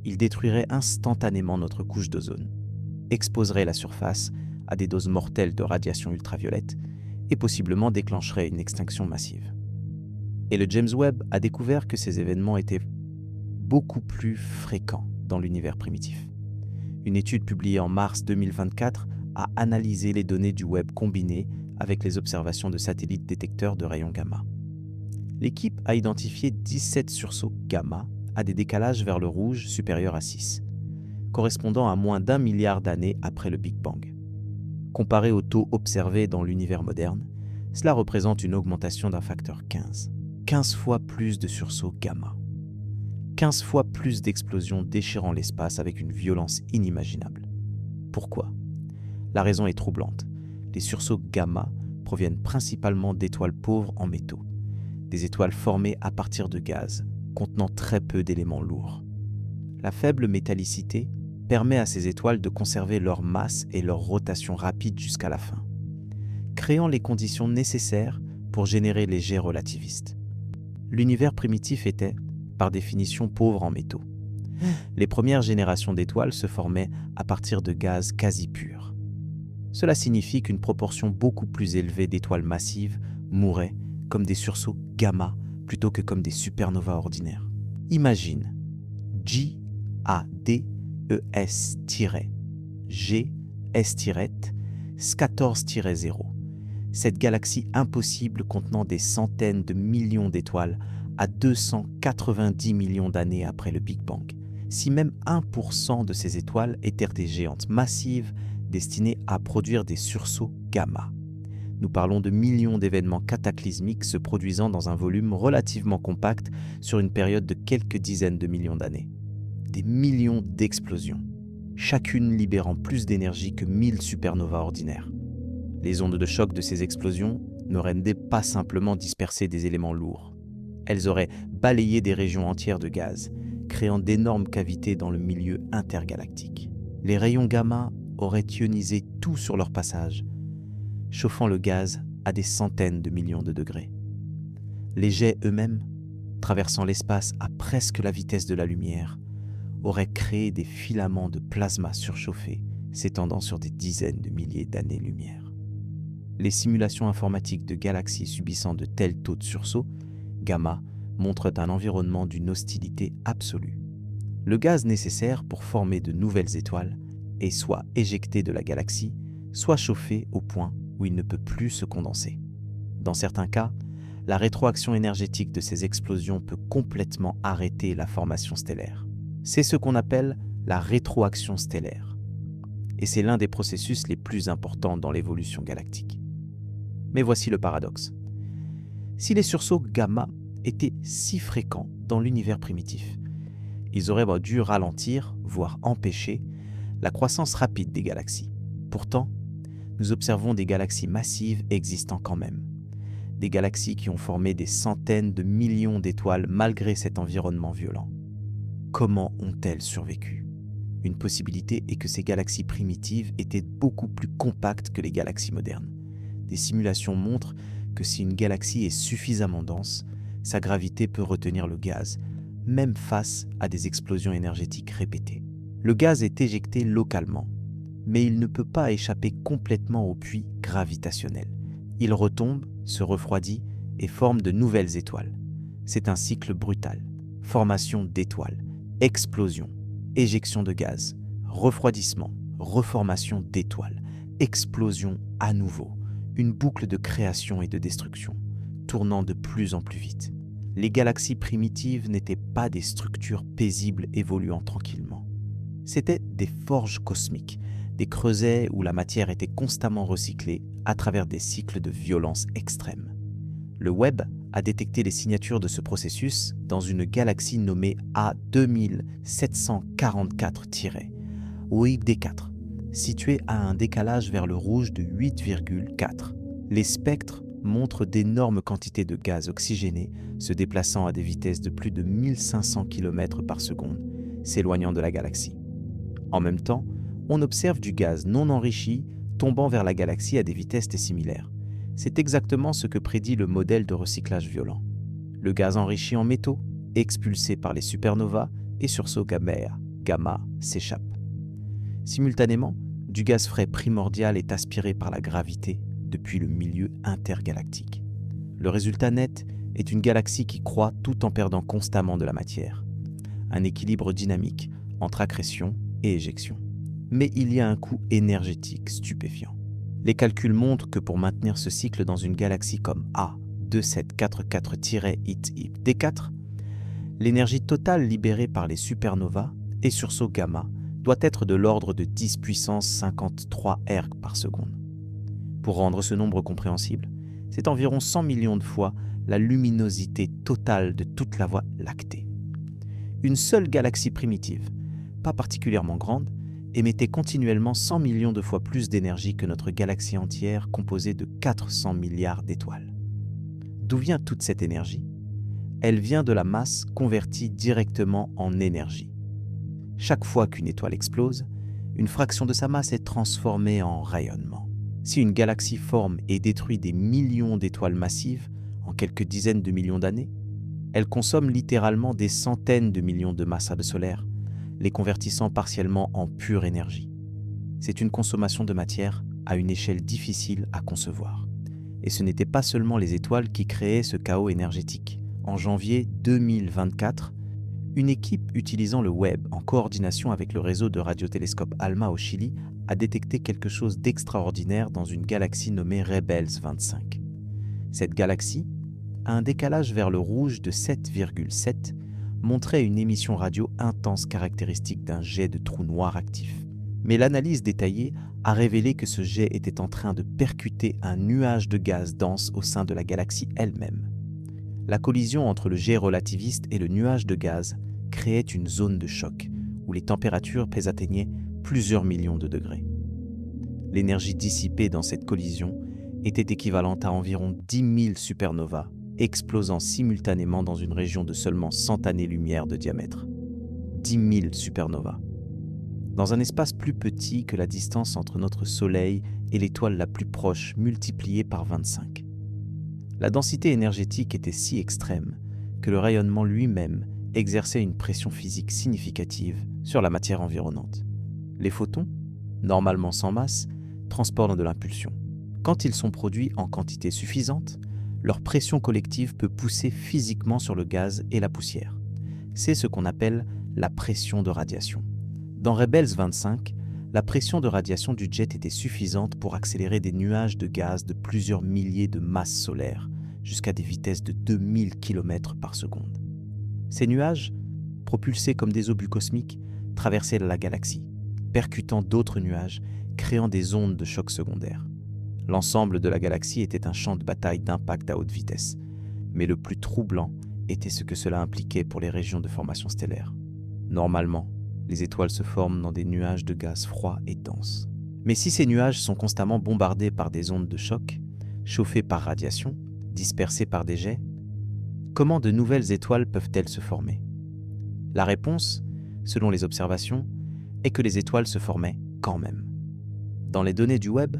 il détruirait instantanément notre couche d'ozone, exposerait la surface à des doses mortelles de radiation ultraviolette et possiblement déclencherait une extinction massive. Et le James Webb a découvert que ces événements étaient beaucoup plus fréquents dans l'univers primitif. Une étude publiée en mars 2024 a analysé les données du Webb combinées avec les observations de satellites détecteurs de rayons gamma. L'équipe a identifié 17 sursauts gamma à des décalages vers le rouge supérieur à 6, correspondant à moins d'1 milliard d'années après le Big Bang. Comparé au taux observé dans l'univers moderne, cela représente une augmentation d'un facteur 15. 15 fois plus de sursauts gamma. 15 fois plus d'explosions déchirant l'espace avec une violence inimaginable. Pourquoi ? La raison est troublante. Les sursauts gamma proviennent principalement d'étoiles pauvres en métaux, des étoiles formées à partir de gaz, contenant très peu d'éléments lourds. La faible métallicité permet à ces étoiles de conserver leur masse et leur rotation rapide jusqu'à la fin, créant les conditions nécessaires pour générer les jets relativistes. L'univers primitif était, par définition, pauvre en métaux. Les premières générations d'étoiles se formaient à partir de gaz quasi purs. Cela signifie qu'une proportion beaucoup plus élevée d'étoiles massives mouraient comme des sursauts gamma plutôt que comme des supernovas ordinaires. Imagine JADES-G-S-14-0, cette galaxie impossible contenant des centaines de millions d'étoiles à 290 millions d'années après le Big Bang. Si même 1% de ces étoiles étaient des géantes massives destinées à produire des sursauts gamma. Nous parlons de millions d'événements cataclysmiques se produisant dans un volume relativement compact sur une période de quelques dizaines de millions d'années. Des millions d'explosions, chacune libérant plus d'énergie que 1000 supernovas ordinaires. Les ondes de choc de ces explosions n'auraient pas simplement dispersé des éléments lourds. Elles auraient balayé des régions entières de gaz, créant d'énormes cavités dans le milieu intergalactique. Les rayons gamma auraient ionisé tout sur leur passage, chauffant le gaz à des centaines de millions de degrés. Les jets eux-mêmes, traversant l'espace à presque la vitesse de la lumière, auraient créé des filaments de plasma surchauffés s'étendant sur des dizaines de milliers d'années-lumière. Les simulations informatiques de galaxies subissant de tels taux de sursaut, gamma, montrent un environnement d'une hostilité absolue. Le gaz nécessaire pour former de nouvelles étoiles est soit éjecté de la galaxie, soit chauffé au point où il ne peut plus se condenser. Dans certains cas, la rétroaction énergétique de ces explosions peut complètement arrêter la formation stellaire. C'est ce qu'on appelle la rétroaction stellaire. Et c'est l'un des processus les plus importants dans l'évolution galactique. Mais voici le paradoxe. Si les sursauts gamma étaient si fréquents dans l'univers primitif, ils auraient dû ralentir, voire empêcher, la croissance rapide des galaxies. Pourtant, nous observons des galaxies massives existant quand même. Des galaxies qui ont formé des centaines de millions d'étoiles malgré cet environnement violent. Comment ont-elles survécu ? Une possibilité est que ces galaxies primitives étaient beaucoup plus compactes que les galaxies modernes. Des simulations montrent que si une galaxie est suffisamment dense, sa gravité peut retenir le gaz, même face à des explosions énergétiques répétées. Le gaz est éjecté localement, mais il ne peut pas échapper complètement au puits gravitationnel. Il retombe, se refroidit et forme de nouvelles étoiles. C'est un cycle brutal. Formation d'étoiles, explosion, éjection de gaz, refroidissement, reformation d'étoiles, explosion à nouveau. Une boucle de création et de destruction, tournant de plus en plus vite. Les galaxies primitives n'étaient pas des structures paisibles évoluant tranquillement. C'étaient des forges cosmiques, des creusets où la matière était constamment recyclée à travers des cycles de violence extrême. Le Webb a détecté les signatures de ce processus dans une galaxie nommée A2744-, ou ID4, située à un décalage vers le rouge de 8,4. Les spectres montrent d'énormes quantités de gaz oxygéné se déplaçant à des vitesses de plus de 1500 km par seconde, s'éloignant de la galaxie. En même temps, on observe du gaz non enrichi tombant vers la galaxie à des vitesses similaires. C'est exactement ce que prédit le modèle de recyclage violent. Le gaz enrichi en métaux, expulsé par les supernovas et sursauts gamma s'échappe. Simultanément, du gaz frais primordial est aspiré par la gravité depuis le milieu intergalactique. Le résultat net est une galaxie qui croît tout en perdant constamment de la matière. Un équilibre dynamique entre accrétion et éjection. Mais il y a un coût énergétique stupéfiant. Les calculs montrent que pour maintenir ce cycle dans une galaxie comme A2744-ID4, l'énergie totale libérée par les supernovas et sursauts gamma doit être de l'ordre de 10 puissance 53 erg par seconde. Pour rendre ce nombre compréhensible, c'est environ 100 millions de fois la luminosité totale de toute la Voie lactée. Une seule galaxie primitive, pas particulièrement grande, émettait continuellement 100 millions de fois plus d'énergie que notre galaxie entière composée de 400 milliards d'étoiles. D'où vient toute cette énergie ? Elle vient de la masse convertie directement en énergie. Chaque fois qu'une étoile explose, une fraction de sa masse est transformée en rayonnement. Si une galaxie forme et détruit des millions d'étoiles massives en quelques dizaines de millions d'années, elle consomme littéralement des centaines de millions de masses solaires, les convertissant partiellement en pure énergie. C'est une consommation de matière à une échelle difficile à concevoir. Et ce n'était pas seulement les étoiles qui créaient ce chaos énergétique. En janvier 2024, une équipe utilisant le Webb en coordination avec le réseau de radiotélescopes ALMA au Chili a détecté quelque chose d'extraordinaire dans une galaxie nommée Rebels 25. Cette galaxie, à un décalage vers le rouge de 7,7, montrait une émission radio intense caractéristique d'un jet de trou noir actif. Mais l'analyse détaillée a révélé que ce jet était en train de percuter un nuage de gaz dense au sein de la galaxie elle-même. La collision entre le jet relativiste et le nuage de gaz créait une zone de choc où les températures atteignaient plusieurs millions de degrés. L'énergie dissipée dans cette collision était équivalente à environ 10 000 supernovas explosant simultanément dans une région de seulement 100 années-lumière de diamètre. 10 000 supernovas. Dans un espace plus petit que la distance entre notre Soleil et l'étoile la plus proche multipliée par 25. La densité énergétique était si extrême que le rayonnement lui-même exerçait une pression physique significative sur la matière environnante. Les photons, normalement sans masse, transportent de l'impulsion. Quand ils sont produits en quantité suffisante, leur pression collective peut pousser physiquement sur le gaz et la poussière. C'est ce qu'on appelle la pression de radiation. Dans Rebels 25, la pression de radiation du jet était suffisante pour accélérer des nuages de gaz de plusieurs milliers de masses solaires jusqu'à des vitesses de 2000 km par seconde. Ces nuages, propulsés comme des obus cosmiques, traversaient la galaxie, percutant d'autres nuages, créant des ondes de choc secondaires. L'ensemble de la galaxie était un champ de bataille d'impact à haute vitesse, mais le plus troublant était ce que cela impliquait pour les régions de formation stellaire. Normalement, les étoiles se forment dans des nuages de gaz froids et denses. Mais si ces nuages sont constamment bombardés par des ondes de choc, chauffés par radiation, dispersés par des jets, comment de nouvelles étoiles peuvent-elles se former? La réponse, selon les observations, est que les étoiles se formaient quand même. Dans les données du web,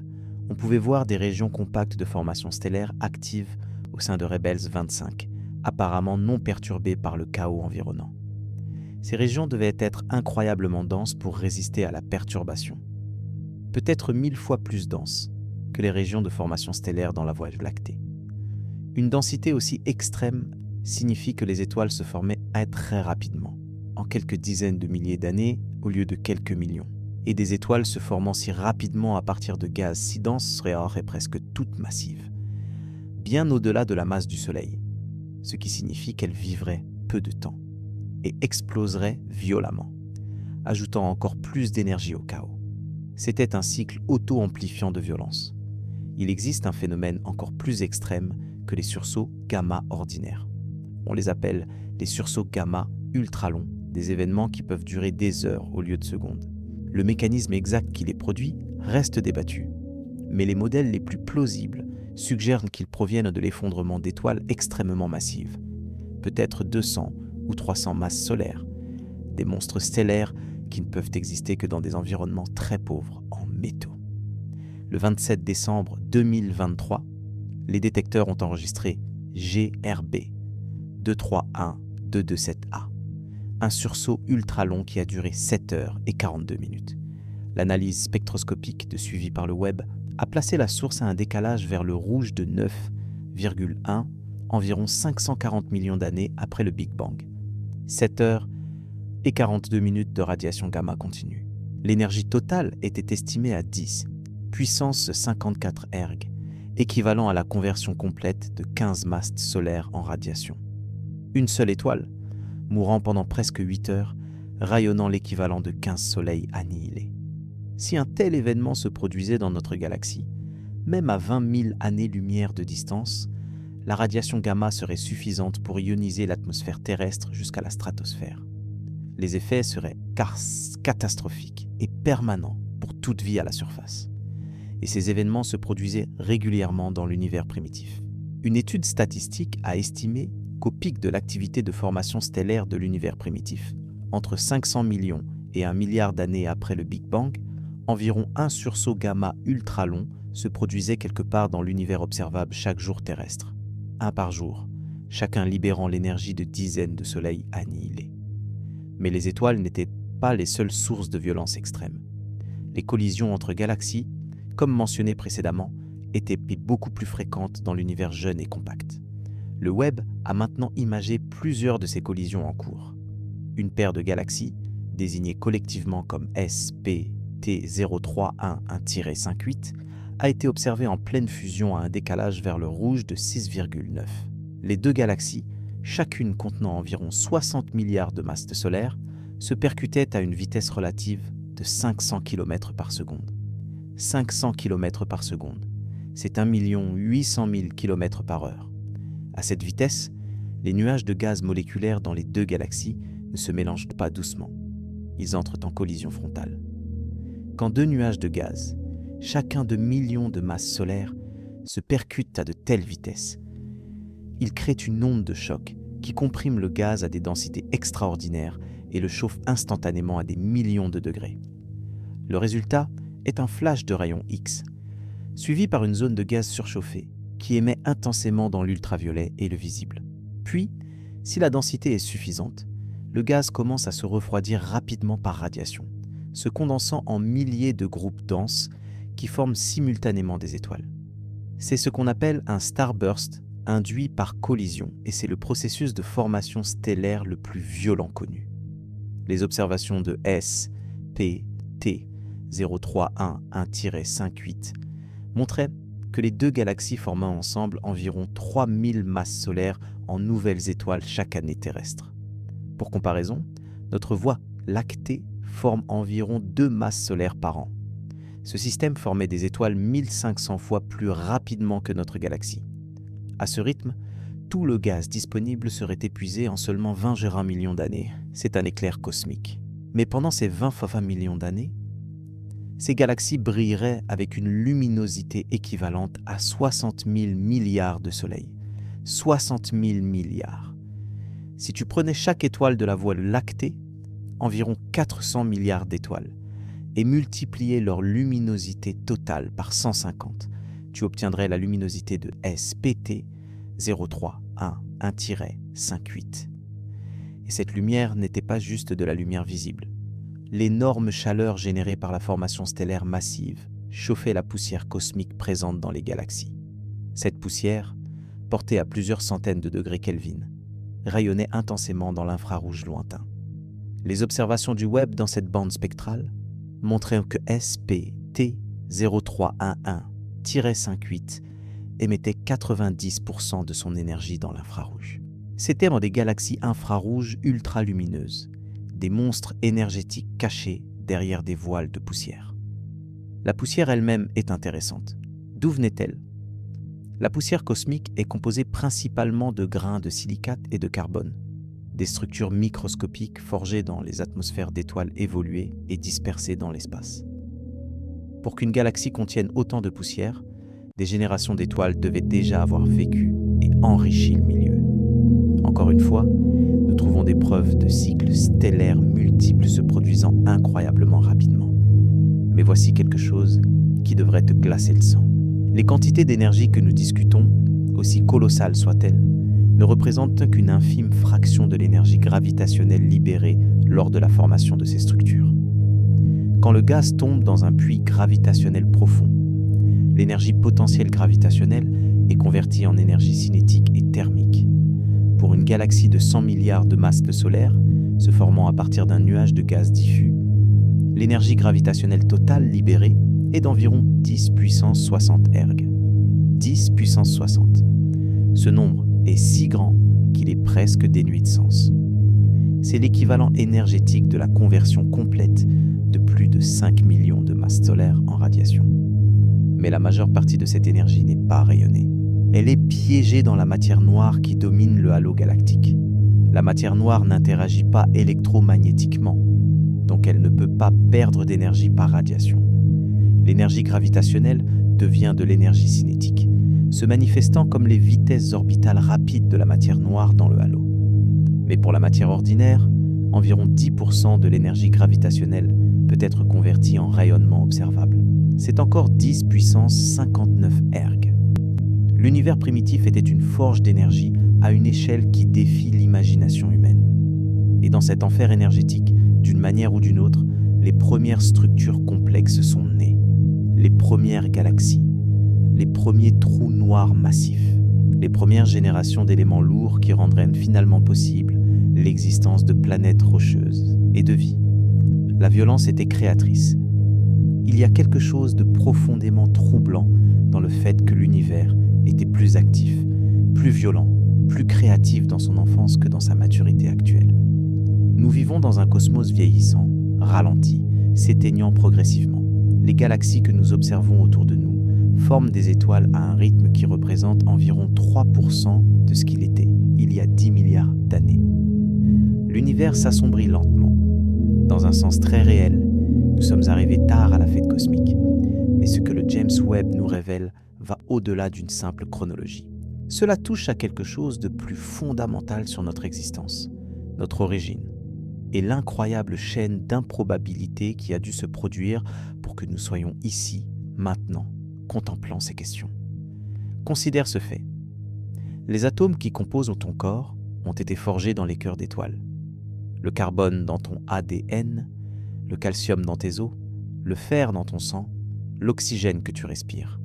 on pouvait voir des régions compactes de formation stellaire actives au sein de Rebels 25, apparemment non perturbées par le chaos environnant. Ces régions devaient être incroyablement denses pour résister à la perturbation. Peut-être 1000 fois plus denses que les régions de formation stellaire dans la Voie lactée. Une densité aussi extrême signifie que les étoiles se formaient très rapidement, en quelques dizaines de milliers d'années au lieu de quelques millions. Et des étoiles se formant si rapidement à partir de gaz si denses seraient presque toutes massives, bien au-delà de la masse du Soleil, ce qui signifie qu'elles vivraient peu de temps et exploseraient violemment, ajoutant encore plus d'énergie au chaos. C'était un cycle auto-amplifiant de violence. Il existe un phénomène encore plus extrême que les sursauts gamma ordinaires. On les appelle les sursauts gamma ultra longs, des événements qui peuvent durer des heures au lieu de secondes. Le mécanisme exact qui les produit reste débattu, mais les modèles les plus plausibles suggèrent qu'ils proviennent de l'effondrement d'étoiles extrêmement massives, peut-être 200 ou 300 masses solaires, des monstres stellaires qui ne peuvent exister que dans des environnements très pauvres en métaux. Le 27 décembre 2023, les détecteurs ont enregistré GRB 231227A, un sursaut ultra long qui a duré 7 heures et 42 minutes. L'analyse spectroscopique de suivi par le web a placé la source à un décalage vers le rouge de 9,1, environ 540 millions d'années après le Big Bang. 7 heures et 42 minutes de radiation gamma continue. L'énergie totale était estimée à 10, puissance 54 erg, équivalent à la conversion complète de 15 masses solaires en radiation. Une seule étoile, mourant pendant presque 8 heures, rayonnant l'équivalent de 15 soleils annihilés. Si un tel événement se produisait dans notre galaxie, même à 20 000 années-lumière de distance, la radiation gamma serait suffisante pour ioniser l'atmosphère terrestre jusqu'à la stratosphère. Les effets seraient catastrophiques et permanents pour toute vie à la surface. Et ces événements se produisaient régulièrement dans l'univers primitif. Une étude statistique a estimé qu'au pic de l'activité de formation stellaire de l'univers primitif, entre 500 millions et 1 milliard d'années après le Big Bang, environ un sursaut gamma ultra long se produisait quelque part dans l'univers observable chaque jour terrestre. Un par jour, chacun libérant l'énergie de dizaines de soleils annihilés. Mais les étoiles n'étaient pas les seules sources de violence extrême. Les collisions entre galaxies, comme mentionné précédemment, étaient beaucoup plus fréquentes dans l'univers jeune et compact. Le web a maintenant imagé plusieurs de ces collisions en cours. Une paire de galaxies, désignées collectivement comme SPT0311-58, a été observée en pleine fusion à un décalage vers le rouge de 6,9. Les deux galaxies, chacune contenant environ 60 milliards de masses solaires, se percutaient à une vitesse relative de 500 km par seconde. 500 km par seconde, c'est 1 800 000 km par heure. À cette vitesse, les nuages de gaz moléculaires dans les deux galaxies ne se mélangent pas doucement. Ils entrent en collision frontale. Quand deux nuages de gaz, chacun de millions de masses solaires, se percutent à de telles vitesses, ils créent une onde de choc qui comprime le gaz à des densités extraordinaires et le chauffe instantanément à des millions de degrés. Le résultat est un flash de rayons X, suivi par une zone de gaz surchauffé qui émet intensément dans l'ultraviolet et le visible. Puis, si la densité est suffisante, le gaz commence à se refroidir rapidement par radiation, se condensant en milliers de groupes denses qui forment simultanément des étoiles. C'est ce qu'on appelle un starburst induit par collision et c'est le processus de formation stellaire le plus violent connu. Les observations de SPT 0311-58 montraient que les deux galaxies formaient ensemble environ 3000 masses solaires en nouvelles étoiles chaque année terrestre. Pour comparaison, notre Voie lactée forme environ 2 masses solaires par an. Ce système formait des étoiles 1500 fois plus rapidement que notre galaxie. À ce rythme, tout le gaz disponible serait épuisé en seulement 20 millions d'années. C'est un éclair cosmique. Mais pendant ces 20 fois 20 millions d'années, ces galaxies brilleraient avec une luminosité équivalente à 60 000 milliards de soleils. 60 000 milliards. Si tu prenais chaque étoile de la Voie lactée, environ 400 milliards d'étoiles, et multipliais leur luminosité totale par 150, tu obtiendrais la luminosité de SPT 0311-58. Et cette lumière n'était pas juste de la lumière visible. L'énorme chaleur générée par la formation stellaire massive chauffait la poussière cosmique présente dans les galaxies. Cette poussière, portée à plusieurs centaines de degrés Kelvin, rayonnait intensément dans l'infrarouge lointain. Les observations du Webb dans cette bande spectrale montraient que SPT 0311-58 émettait 90% de son énergie dans l'infrarouge. C'était dans des galaxies infrarouges ultralumineuses, des monstres énergétiques cachés derrière des voiles de poussière. La poussière elle-même est intéressante. D'où venait-elle ? La poussière cosmique est composée principalement de grains de silicate et de carbone, des structures microscopiques forgées dans les atmosphères d'étoiles évoluées et dispersées dans l'espace. Pour qu'une galaxie contienne autant de poussière, des générations d'étoiles devaient déjà avoir vécu et enrichi le milieu. Encore une fois, nous trouvons des preuves de cycles stellaires multiples se produisant incroyablement rapidement. Mais voici quelque chose qui devrait te glacer le sang. Les quantités d'énergie que nous discutons, aussi colossales soient-elles, ne représentent qu'une infime fraction de l'énergie gravitationnelle libérée lors de la formation de ces structures. Quand le gaz tombe dans un puits gravitationnel profond, l'énergie potentielle gravitationnelle est convertie en énergie cinétique et thermique. Pour une galaxie de 100 milliards de masses solaires, se formant à partir d'un nuage de gaz diffus, l'énergie gravitationnelle totale libérée est d'environ 10 puissance 60 erg. 10 puissance 60. Ce nombre est si grand qu'il est presque dénué de sens. C'est l'équivalent énergétique de la conversion complète de plus de 5 millions de masses solaires en radiation. Mais la majeure partie de cette énergie n'est pas rayonnée. Elle est piégée dans la matière noire qui domine le halo galactique. La matière noire n'interagit pas électromagnétiquement, donc elle ne peut pas perdre d'énergie par radiation. L'énergie gravitationnelle devient de l'énergie cinétique, se manifestant comme les vitesses orbitales rapides de la matière noire dans le halo. Mais pour la matière ordinaire, environ 10% de l'énergie gravitationnelle peut être convertie en rayonnement observable. C'est encore 10 puissance 59 erg. L'univers primitif était une forge d'énergie à une échelle qui défie l'imagination humaine. Et dans cet enfer énergétique, d'une manière ou d'une autre, les premières structures complexes sont nées. Les premières galaxies, les premiers trous noirs massifs, les premières générations d'éléments lourds qui rendraient finalement possible l'existence de planètes rocheuses et de vie. La violence était créatrice. Il y a quelque chose de profondément troublant dans le fait que l'univers était plus actif, plus violent, plus créatif dans son enfance que dans sa maturité actuelle. Nous vivons dans un cosmos vieillissant, ralenti, s'éteignant progressivement. Les galaxies que nous observons autour de nous forment des étoiles à un rythme qui représente environ 3% de ce qu'il était il y a 10 milliards d'années. L'univers s'assombrit lentement. Dans un sens très réel, nous sommes arrivés tard à la fête cosmique. Mais ce que le James Webb nous révèle va au-delà d'une simple chronologie. Cela touche à quelque chose de plus fondamental sur notre existence, notre origine, et l'incroyable chaîne d'improbabilité qui a dû se produire pour que nous soyons ici, maintenant, contemplant ces questions. Considère ce fait. Les atomes qui composent ton corps ont été forgés dans les cœurs d'étoiles. Le carbone dans ton ADN, le calcium dans tes os, le fer dans ton sang, l'oxygène que tu respires.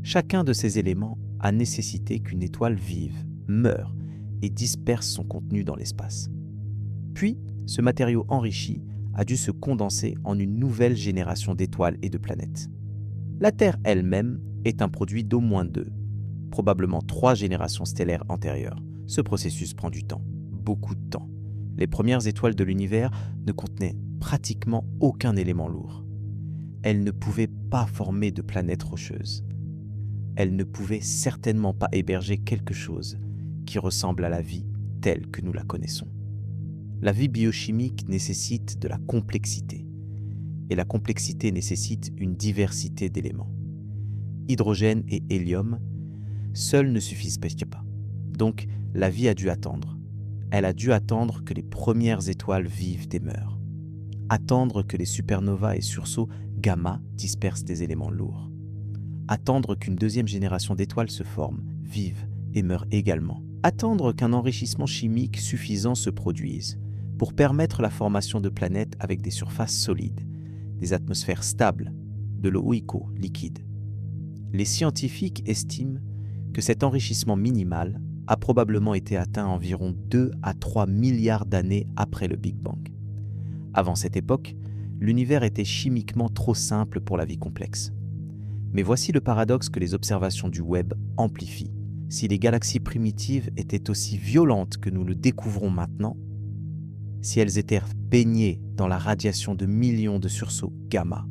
Chacun de ces éléments a nécessité qu'une étoile vive, meure et disperse son contenu dans l'espace. Puis, ce matériau enrichi a dû se condenser en une nouvelle génération d'étoiles et de planètes. La Terre elle-même est un produit d'au moins 2, probablement 3 générations stellaires antérieures. Ce processus prend du temps, beaucoup de temps. Les premières étoiles de l'univers ne contenaient pratiquement aucun élément lourd. Elles ne pouvaient pas former de planètes rocheuses. Elles ne pouvaient certainement pas héberger quelque chose qui ressemble à la vie telle que nous la connaissons. La vie biochimique nécessite de la complexité, et la complexité nécessite une diversité d'éléments. Hydrogène et hélium seuls ne suffisent pas. Donc, la vie a dû attendre. Elle a dû attendre que les premières étoiles vivent et meurent. Attendre que les supernovas et sursauts gamma dispersent des éléments lourds. Attendre qu'une deuxième génération d'étoiles se forme, vive et meure également. Attendre qu'un enrichissement chimique suffisant se produise pour permettre la formation de planètes avec des surfaces solides, des atmosphères stables, de l'eau liquide. Les scientifiques estiment que cet enrichissement minimal a probablement été atteint environ 2 à 3 milliards d'années après le Big Bang. Avant cette époque, l'univers était chimiquement trop simple pour la vie complexe. Mais voici le paradoxe que les observations du Webb amplifient. Si les galaxies primitives étaient aussi violentes que nous le découvrons maintenant, si elles étaient baignées dans la radiation de millions de sursauts gamma,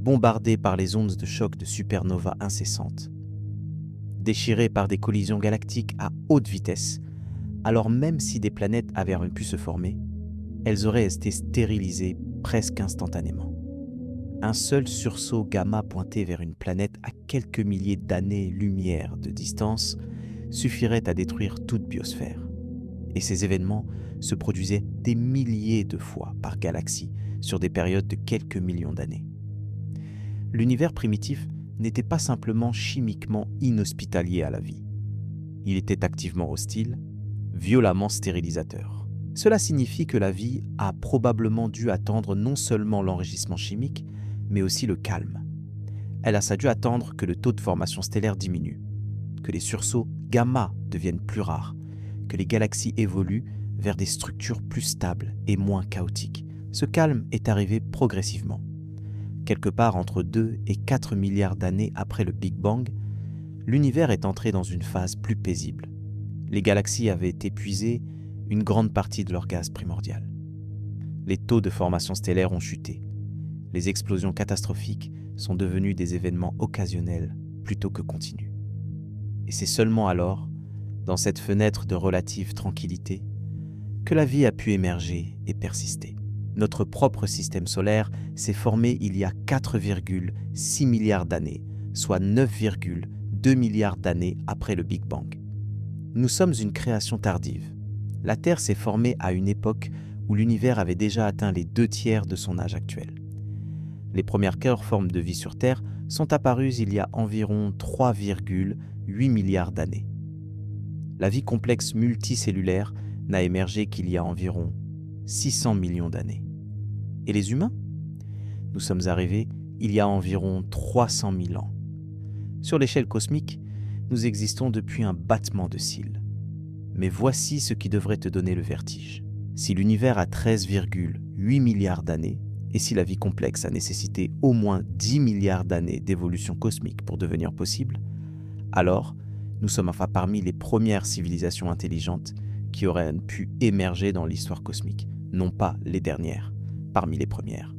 bombardées par les ondes de choc de supernovas incessantes, déchirées par des collisions galactiques à haute vitesse, alors même si des planètes avaient pu se former, elles auraient été stérilisées presque instantanément. Un seul sursaut gamma pointé vers une planète à quelques milliers d'années-lumière de distance suffirait à détruire toute biosphère. Et ces événements se produisaient des milliers de fois par galaxie sur des périodes de quelques millions d'années. L'univers primitif n'était pas simplement chimiquement inhospitalier à la vie. Il était activement hostile, violemment stérilisateur. Cela signifie que la vie a probablement dû attendre non seulement l'enrichissement chimique, mais aussi le calme. Elle a dû attendre que le taux de formation stellaire diminue, que les sursauts gamma deviennent plus rares, que les galaxies évoluent vers des structures plus stables et moins chaotiques. Ce calme est arrivé progressivement. Quelque part entre 2 et 4 milliards d'années après le Big Bang, l'univers est entré dans une phase plus paisible. Les galaxies avaient épuisé une grande partie de leur gaz primordial. Les taux de formation stellaire ont chuté. Les explosions catastrophiques sont devenues des événements occasionnels plutôt que continus. Et c'est seulement alors, dans cette fenêtre de relative tranquillité, que la vie a pu émerger et persister. Notre propre système solaire s'est formé il y a 4,6 milliards d'années, soit 9,2 milliards d'années après le Big Bang. Nous sommes une création tardive. La Terre s'est formée à une époque où l'univers avait déjà atteint les 2/3 de son âge actuel. Les premières formes de vie sur Terre sont apparues il y a environ 3,8 milliards d'années. La vie complexe multicellulaire n'a émergé qu'il y a environ 600 millions d'années. Et les humains ? Nous sommes arrivés il y a environ 300 000 ans. Sur l'échelle cosmique, nous existons depuis un battement de cils. Mais voici ce qui devrait te donner le vertige. Si l'univers a 13,8 milliards d'années, et si la vie complexe a nécessité au moins 10 milliards d'années d'évolution cosmique pour devenir possible, alors nous sommes parmi les premières civilisations intelligentes qui auraient pu émerger dans l'histoire cosmique, non pas les dernières, parmi les premières.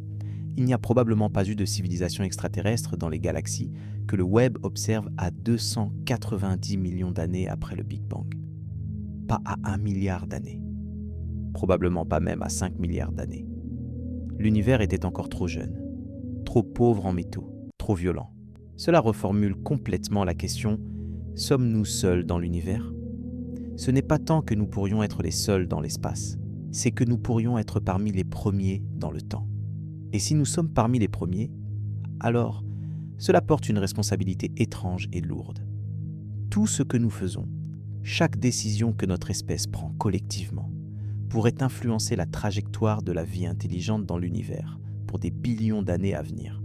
Il n'y a probablement pas eu de civilisation extraterrestre dans les galaxies que le Webb observe à 290 millions d'années après le Big Bang. Pas à 1 milliard d'années. Probablement pas même à 5 milliards d'années. L'univers était encore trop jeune, trop pauvre en métaux, trop violent. Cela reformule complètement la question Sommes-nous seuls dans l'univers ? Ce n'est pas tant que nous pourrions être les seuls dans l'espace, c'est que nous pourrions être parmi les premiers dans le temps. Et si nous sommes parmi les premiers, alors cela porte une responsabilité étrange et lourde. Tout ce que nous faisons, chaque décision que notre espèce prend collectivement, pourrait influencer la trajectoire de la vie intelligente dans l'univers pour des billions d'années à venir.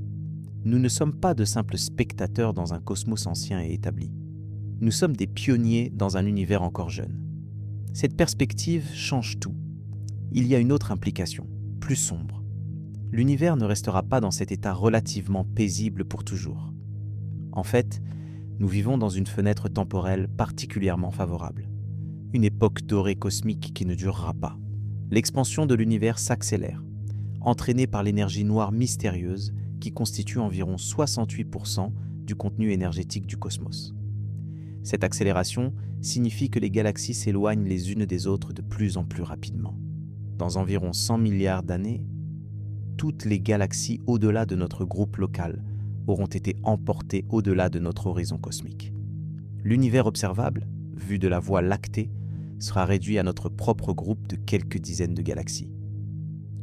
Nous ne sommes pas de simples spectateurs dans un cosmos ancien et établi. Nous sommes des pionniers dans un univers encore jeune. Cette perspective change tout. Il y a une autre implication, plus sombre. L'univers ne restera pas dans cet état relativement paisible pour toujours. En fait, nous vivons dans une fenêtre temporelle particulièrement favorable. Une époque dorée cosmique qui ne durera pas. L'expansion de l'univers s'accélère, entraînée par l'énergie noire mystérieuse qui constitue environ 68% du contenu énergétique du cosmos. Cette accélération signifie que les galaxies s'éloignent les unes des autres de plus en plus rapidement. Dans environ 100 milliards d'années, toutes les galaxies au-delà de notre groupe local auront été emportées au-delà de notre horizon cosmique. L'univers observable, vu de la Voie lactée, sera réduit à notre propre groupe de quelques dizaines de galaxies.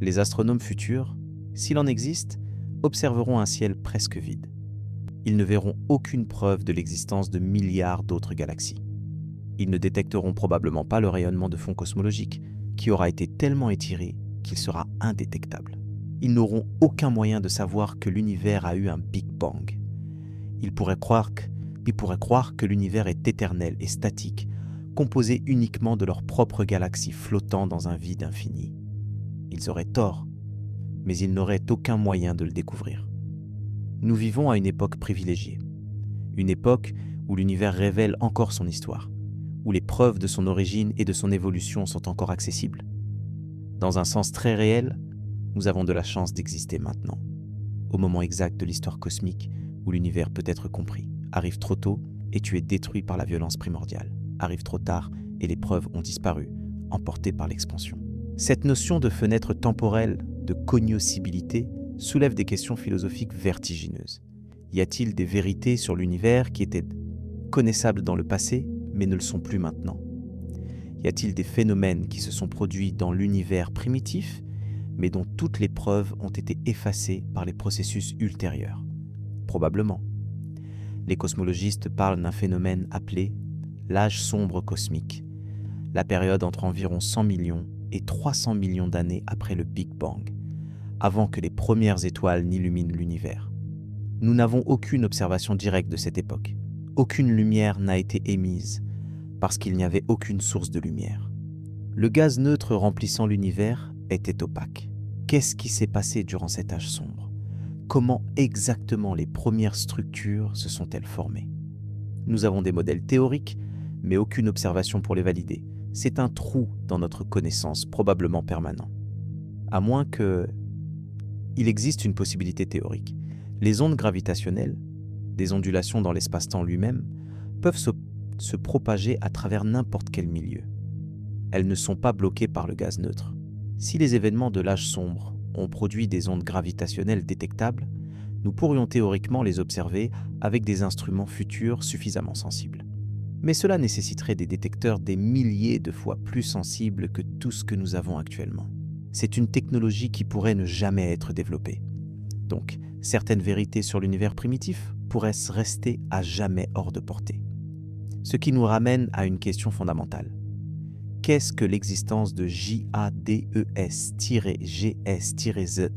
Les astronomes futurs, s'il en existe, observeront un ciel presque vide. Ils ne verront aucune preuve de l'existence de milliards d'autres galaxies. Ils ne détecteront probablement pas le rayonnement de fond cosmologique, qui aura été tellement étiré qu'il sera indétectable. Ils n'auront aucun moyen de savoir que l'univers a eu un Big Bang. Ils pourraient croire que l'univers est éternel et statique, composé uniquement de leur propre galaxie flottant dans un vide infini. Ils auraient tort, mais ils n'auraient aucun moyen de le découvrir. Nous vivons à une époque privilégiée, une époque où l'univers révèle encore son histoire, où les preuves de son origine et de son évolution sont encore accessibles. Dans un sens très réel, nous avons de la chance d'exister maintenant, au moment exact de l'histoire cosmique où l'univers peut être compris. Arrive trop tôt et tu es détruit par la violence primordiale. Arrive trop tard et les preuves ont disparu, emportées par l'expansion. Cette notion de fenêtre temporelle, de cognoscibilité, soulève des questions philosophiques vertigineuses. Y a-t-il des vérités sur l'univers qui étaient connaissables dans le passé, mais ne le sont plus maintenant ? Y a-t-il des phénomènes qui se sont produits dans l'univers primitif, mais dont toutes les preuves ont été effacées par les processus ultérieurs ? Probablement. Les cosmologistes parlent d'un phénomène appelé l'âge sombre cosmique, la période entre environ 100 millions et 300 millions d'années après le Big Bang, avant que les premières étoiles n'illuminent l'univers. Nous n'avons aucune observation directe de cette époque. Aucune lumière n'a été émise, parce qu'il n'y avait aucune source de lumière. Le gaz neutre remplissant l'univers était opaque. Qu'est-ce qui s'est passé durant cet âge sombre ? Comment exactement les premières structures se sont-elles formées ? Nous avons des modèles théoriques, mais aucune observation pour les valider. C'est un trou dans notre connaissance, probablement permanent. À moins que... Il existe une possibilité théorique. Les ondes gravitationnelles, des ondulations dans l'espace-temps lui-même, peuvent se propager à travers n'importe quel milieu. Elles ne sont pas bloquées par le gaz neutre. Si les événements de l'âge sombre ont produit des ondes gravitationnelles détectables, nous pourrions théoriquement les observer avec des instruments futurs suffisamment sensibles. Mais cela nécessiterait des détecteurs des milliers de fois plus sensibles que tout ce que nous avons actuellement. C'est une technologie qui pourrait ne jamais être développée. Donc, certaines vérités sur l'univers primitif pourraient rester à jamais hors de portée. Ce qui nous ramène à une question fondamentale. Qu'est-ce que l'existence de JADES-GS-Z,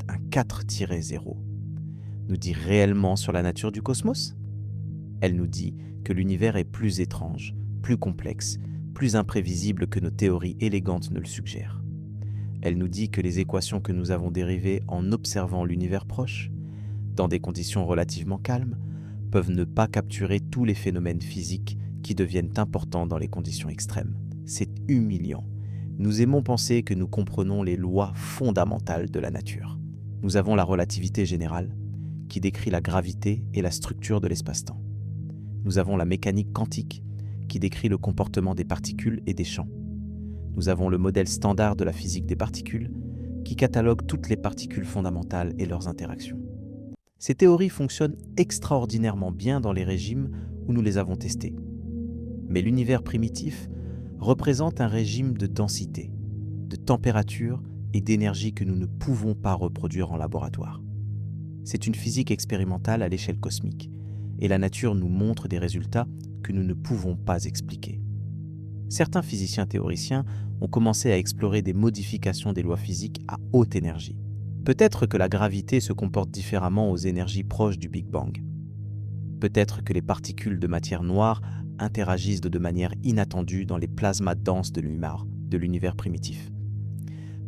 un 4-0, nous dit réellement sur la nature du cosmos ? Elle nous dit que l'univers est plus étrange, plus complexe, plus imprévisible que nos théories élégantes ne le suggèrent. Elle nous dit que les équations que nous avons dérivées en observant l'univers proche, dans des conditions relativement calmes, peuvent ne pas capturer tous les phénomènes physiques qui deviennent importants dans les conditions extrêmes. C'est humiliant. Nous aimons penser que nous comprenons les lois fondamentales de la nature. Nous avons la relativité générale, qui décrit la gravité et la structure de l'espace-temps. Nous avons la mécanique quantique, qui décrit le comportement des particules et des champs. Nous avons le modèle standard de la physique des particules, qui catalogue toutes les particules fondamentales et leurs interactions. Ces théories fonctionnent extraordinairement bien dans les régimes où nous les avons testées. Mais l'univers primitif représente un régime de densité, de température et d'énergie que nous ne pouvons pas reproduire en laboratoire. C'est une physique expérimentale à l'échelle cosmique, et la nature nous montre des résultats que nous ne pouvons pas expliquer. Certains physiciens théoriciens ont commencé à explorer des modifications des lois physiques à haute énergie. Peut-être que la gravité se comporte différemment aux énergies proches du Big Bang. Peut-être que les particules de matière noire interagissent de manière inattendue dans les plasmas denses de l'univers primitif.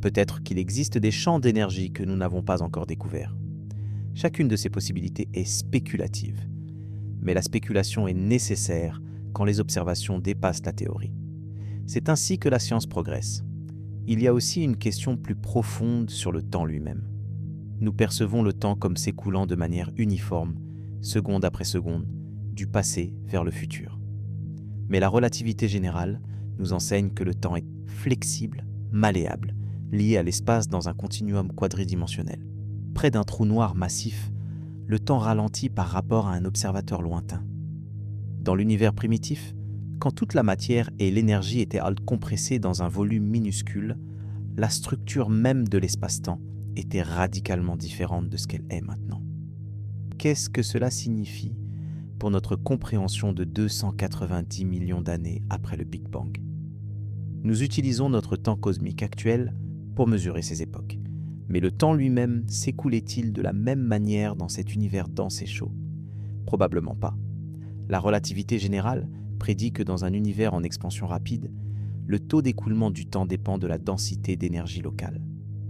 Peut-être qu'il existe des champs d'énergie que nous n'avons pas encore découverts. Chacune de ces possibilités est spéculative, mais la spéculation est nécessaire quand les observations dépassent la théorie. C'est ainsi que la science progresse. Il y a aussi une question plus profonde sur le temps lui-même. Nous percevons le temps comme s'écoulant de manière uniforme, seconde après seconde, du passé vers le futur. Mais la relativité générale nous enseigne que le temps est flexible, malléable, lié à l'espace dans un continuum quadridimensionnel. Près d'un trou noir massif, le temps ralentit par rapport à un observateur lointain. Dans l'univers primitif, quand toute la matière et l'énergie étaient compressées dans un volume minuscule, la structure même de l'espace-temps était radicalement différente de ce qu'elle est maintenant. Qu'est-ce que cela signifie pour notre compréhension de 290 millions d'années après le Big Bang? Nous utilisons notre temps cosmique actuel pour mesurer ces époques. Mais le temps lui-même s'écoulait-il de la même manière dans cet univers dense et chaud? Probablement pas. La relativité générale prédit que dans un univers en expansion rapide, le taux d'écoulement du temps dépend de la densité d'énergie locale.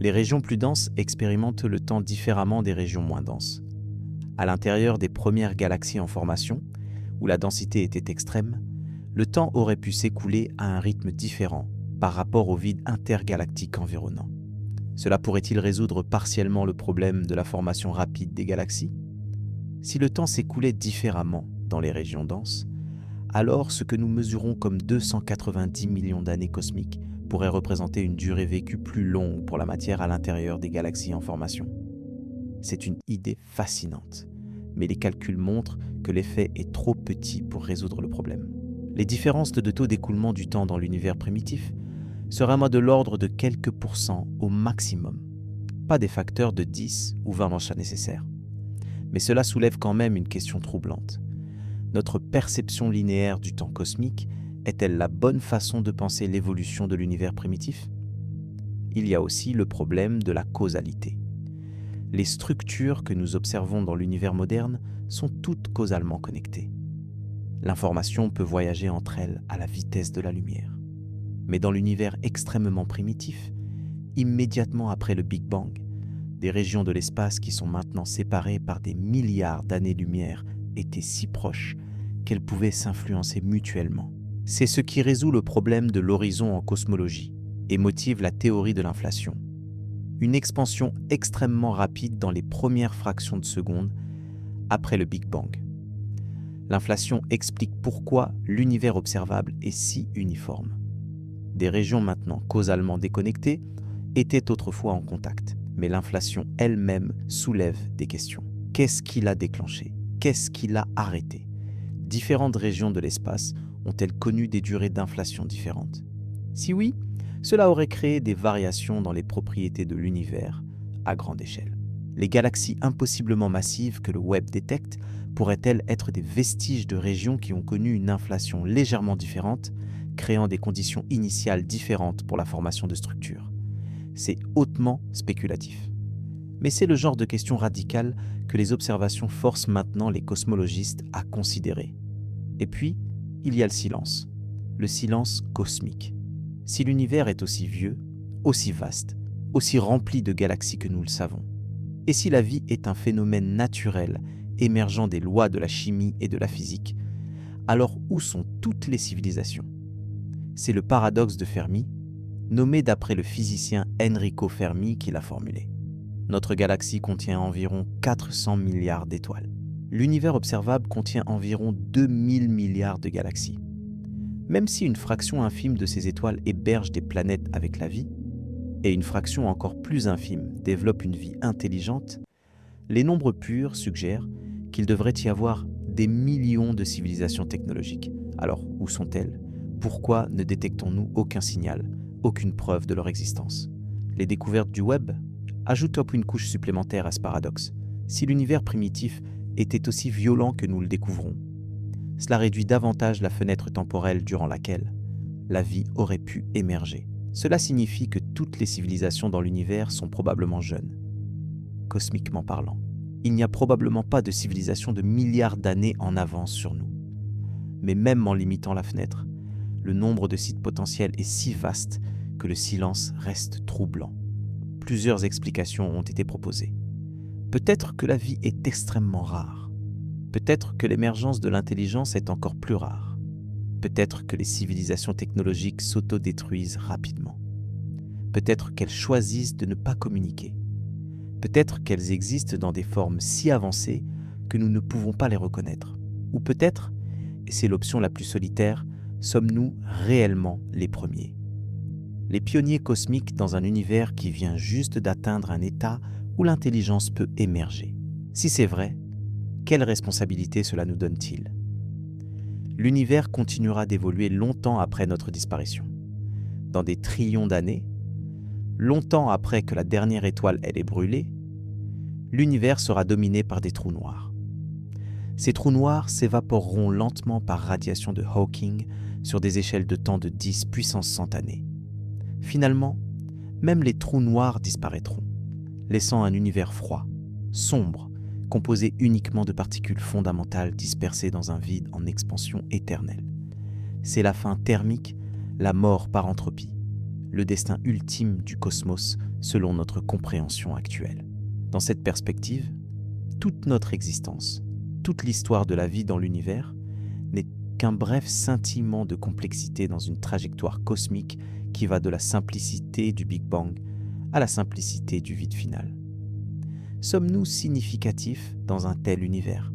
Les régions plus denses expérimentent le temps différemment des régions moins denses. À l'intérieur des premières galaxies en formation, où la densité était extrême, le temps aurait pu s'écouler à un rythme différent par rapport au vide intergalactique environnant. Cela pourrait-il résoudre partiellement le problème de la formation rapide des galaxies? Si le temps s'écoulait différemment dans les régions denses, alors ce que nous mesurons comme 290 millions d'années cosmiques pourrait représenter une durée vécue plus longue pour la matière à l'intérieur des galaxies en formation. C'est une idée fascinante, mais les calculs montrent que l'effet est trop petit pour résoudre le problème. Les différences de taux d'écoulement du temps dans l'univers primitif seraient de l'ordre de quelques pourcents au maximum, pas des facteurs de 10 ou 20 dans chaque nécessaire. Mais cela soulève quand même une question troublante. Notre perception linéaire du temps cosmique est-elle la bonne façon de penser l'évolution de l'univers primitif? Il y a aussi le problème de la causalité. Les structures que nous observons dans l'univers moderne sont toutes causalement connectées. L'information peut voyager entre elles à la vitesse de la lumière. Mais dans l'univers extrêmement primitif, immédiatement après le Big Bang, des régions de l'espace qui sont maintenant séparées par des milliards d'années-lumière étaient si proches qu'elles pouvaient s'influencer mutuellement. C'est ce qui résout le problème de l'horizon en cosmologie et motive la théorie de l'inflation. Une expansion extrêmement rapide dans les premières fractions de seconde après le Big Bang. L'inflation explique pourquoi l'univers observable est si uniforme. Des régions maintenant causalement déconnectées étaient autrefois en contact, mais l'inflation elle-même soulève des questions. Qu'est-ce qui l'a déclenchée? Qu'est-ce qui l'a arrêtée? Différentes régions de l'espace ont-elles connu des durées d'inflation différentes? Si oui, cela aurait créé des variations dans les propriétés de l'univers à grande échelle. Les galaxies impossiblement massives que le Webb détecte pourraient-elles être des vestiges de régions qui ont connu une inflation légèrement différente, créant des conditions initiales différentes pour la formation de structures? C'est hautement spéculatif. Mais c'est le genre de question radicale que les observations forcent maintenant les cosmologistes à considérer. Et puis, il y a le silence cosmique. Si l'univers est aussi vieux, aussi vaste, aussi rempli de galaxies que nous le savons, et si la vie est un phénomène naturel émergeant des lois de la chimie et de la physique, alors où sont toutes les civilisations? C'est le paradoxe de Fermi, nommé d'après le physicien Enrico Fermi qui l'a formulé. Notre galaxie contient environ 400 milliards d'étoiles. L'univers observable contient environ 2000 milliards de galaxies. Même si une fraction infime de ces étoiles héberge des planètes avec la vie, et une fraction encore plus infime développe une vie intelligente, les nombres purs suggèrent qu'il devrait y avoir des millions de civilisations technologiques, Alors, où sont-elles? Pourquoi ne détectons-nous aucun signal, aucune preuve de leur existence? Les découvertes du web ajoutent une couche supplémentaire à ce paradoxe. Si l'univers primitif était aussi violent que nous le découvrons, cela réduit davantage la fenêtre temporelle durant laquelle la vie aurait pu émerger. Cela signifie que toutes les civilisations dans l'univers sont probablement jeunes, cosmiquement parlant. Il n'y a probablement pas de civilisation de milliards d'années en avance sur nous. Mais même en limitant la fenêtre, le nombre de sites potentiels est si vaste que le silence reste troublant. Plusieurs explications ont été proposées. Peut-être que la vie est extrêmement rare. Peut-être que l'émergence de l'intelligence est encore plus rare. Peut-être que les civilisations technologiques s'autodétruisent rapidement. Peut-être qu'elles choisissent de ne pas communiquer. Peut-être qu'elles existent dans des formes si avancées que nous ne pouvons pas les reconnaître. Ou peut-être, et c'est l'option la plus solitaire, sommes-nous réellement les premiers? Les pionniers cosmiques dans un univers qui vient juste d'atteindre un état où l'intelligence peut émerger. Si c'est vrai, quelle responsabilité cela nous donne-t-il? L'univers continuera d'évoluer longtemps après notre disparition. Dans des trillions d'années, longtemps après que la dernière étoile ait brûlé, l'univers sera dominé par des trous noirs. Ces trous noirs s'évaporeront lentement par radiation de Hawking sur des échelles de temps de 10 puissance 100 années. Finalement, même les trous noirs disparaîtront, laissant un univers froid, sombre, composé uniquement de particules fondamentales dispersées dans un vide en expansion éternelle. C'est la fin thermique, la mort par entropie, le destin ultime du cosmos selon notre compréhension actuelle. Dans cette perspective, toute notre existence, toute l'histoire de la vie dans l'univers n'est qu'un bref scintillement de complexité dans une trajectoire cosmique qui va de la simplicité du Big Bang à la simplicité du vide final. Sommes-nous significatifs dans un tel univers?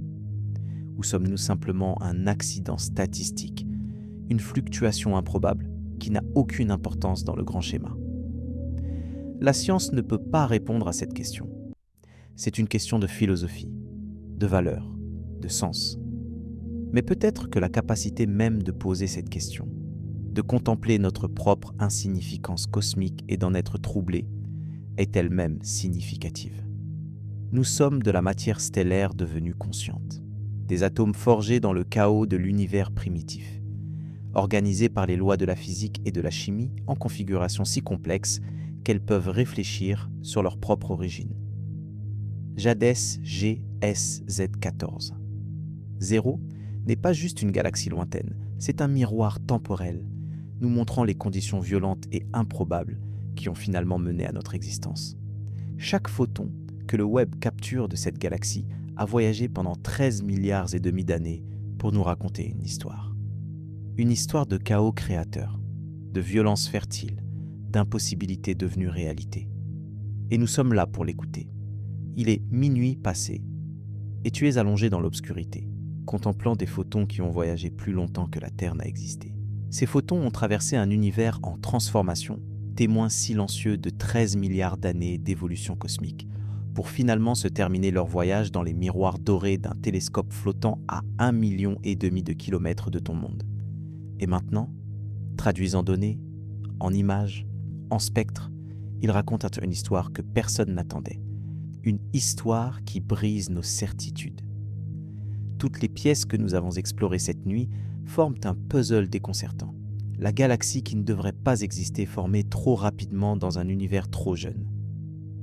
Ou sommes-nous simplement un accident statistique, une fluctuation improbable qui n'a aucune importance dans le grand schéma? La science ne peut pas répondre à cette question. C'est une question de philosophie, de valeur, de sens. Mais peut-être que la capacité même de poser cette question, de contempler notre propre insignificance cosmique et d'en être troublé, est elle-même significative. Nous sommes de la matière stellaire devenue consciente, des atomes forgés dans le chaos de l'univers primitif, organisés par les lois de la physique et de la chimie en configuration si complexe qu'elles peuvent réfléchir sur leur propre origine. JADES GSZ14. 0 n'est pas juste une galaxie lointaine, c'est un miroir temporel, nous montrant les conditions violentes et improbables qui ont finalement mené à notre existence. Chaque photon que le web capture de cette galaxie a voyagé pendant 13 milliards et demi d'années pour nous raconter une histoire. Une histoire de chaos créateur, de violence fertile, d'impossibilités devenues réalité. Et nous sommes là pour l'écouter. Il est minuit passé, et tu es allongé dans l'obscurité, contemplant des photons qui ont voyagé plus longtemps que la Terre n'a existé. Ces photons ont traversé un univers en transformation, témoins silencieux de 13 milliards d'années d'évolution cosmique, pour finalement se terminer leur voyage dans les miroirs dorés d'un télescope flottant à 1,5 million de kilomètres de ton monde. Et maintenant, traduits en données, en images, en spectres, ils racontent une histoire que personne n'attendait. Une histoire qui brise nos certitudes. Toutes les pièces que nous avons explorées cette nuit forment un puzzle déconcertant. La galaxie qui ne devrait pas exister formée trop rapidement dans un univers trop jeune.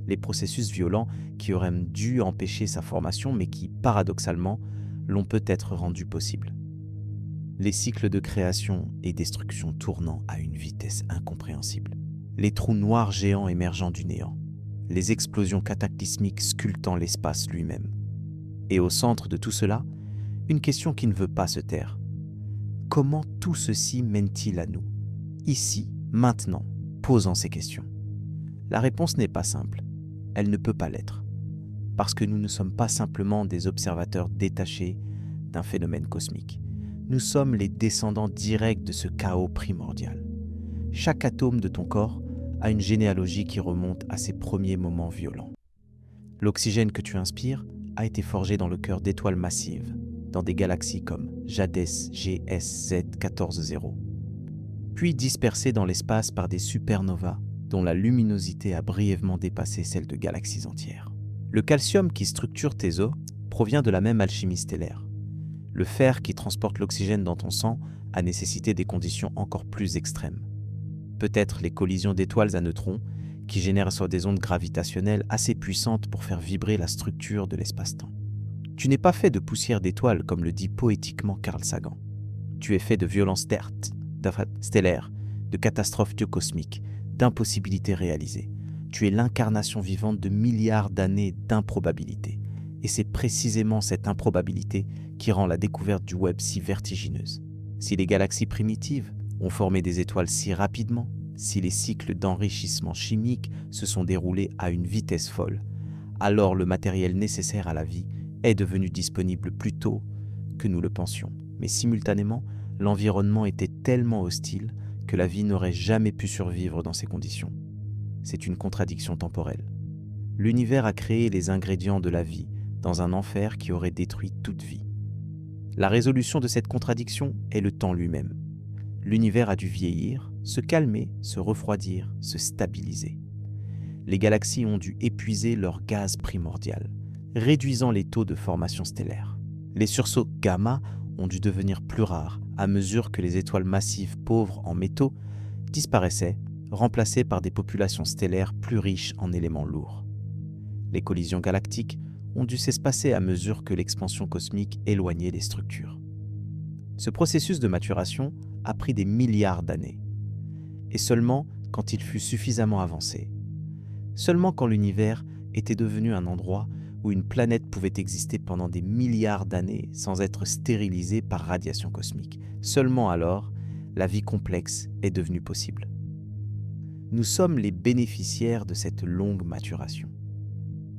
Les processus violents qui auraient dû empêcher sa formation mais qui, paradoxalement, l'ont peut-être rendue possible. Les cycles de création et destruction tournant à une vitesse incompréhensible. Les trous noirs géants émergeant du néant. Les explosions cataclysmiques sculptant l'espace lui-même. Et au centre de tout cela, une question qui ne veut pas se taire. Comment tout ceci mène-t-il à nous, ici, maintenant, posant ces questions? La réponse n'est pas simple. Elle ne peut pas l'être. Parce que nous ne sommes pas simplement des observateurs détachés d'un phénomène cosmique. Nous sommes les descendants directs de ce chaos primordial. Chaque atome de ton corps a une généalogie qui remonte à ses premiers moments violents. L'oxygène que tu inspires a été forgé dans le cœur d'étoiles massives, dans des galaxies comme JADES GSZ140, puis dispersés dans l'espace par des supernovas dont la luminosité a brièvement dépassé celle de galaxies entières. Le calcium qui structure tes os provient de la même alchimie stellaire. Le fer qui transporte l'oxygène dans ton sang a nécessité des conditions encore plus extrêmes. Peut-être les collisions d'étoiles à neutrons qui génèrent sur des ondes gravitationnelles assez puissantes pour faire vibrer la structure de l'espace-temps. Tu n'es pas fait de poussière d'étoiles comme le dit poétiquement Carl Sagan. Tu es fait de violences stellaires, de catastrophes géocosmiques, d'impossibilités réalisées. Tu es l'incarnation vivante de milliards d'années d'improbabilité. Et c'est précisément cette improbabilité qui rend la découverte du web si vertigineuse. Si les galaxies primitives ont formé des étoiles si rapidement, si les cycles d'enrichissement chimique se sont déroulés à une vitesse folle, alors le matériel nécessaire à la vie est devenu disponible plus tôt que nous le pensions. Mais simultanément, l'environnement était tellement hostile que la vie n'aurait jamais pu survivre dans ces conditions. C'est une contradiction temporelle. L'univers a créé les ingrédients de la vie dans un enfer qui aurait détruit toute vie. La résolution de cette contradiction est le temps lui-même. L'univers a dû vieillir, se calmer, se refroidir, se stabiliser. Les galaxies ont dû épuiser leur gaz primordial, réduisant les taux de formation stellaire. Les sursauts gamma ont dû devenir plus rares à mesure que les étoiles massives pauvres en métaux disparaissaient, remplacées par des populations stellaires plus riches en éléments lourds. Les collisions galactiques ont dû s'espacer à mesure que l'expansion cosmique éloignait les structures. Ce processus de maturation a pris des milliards d'années, et seulement quand il fut suffisamment avancé, seulement quand l'univers était devenu un endroit où une planète pouvait exister pendant des milliards d'années sans être stérilisée par radiation cosmique, seulement alors la vie complexe est devenue possible. Nous sommes les bénéficiaires de cette longue maturation.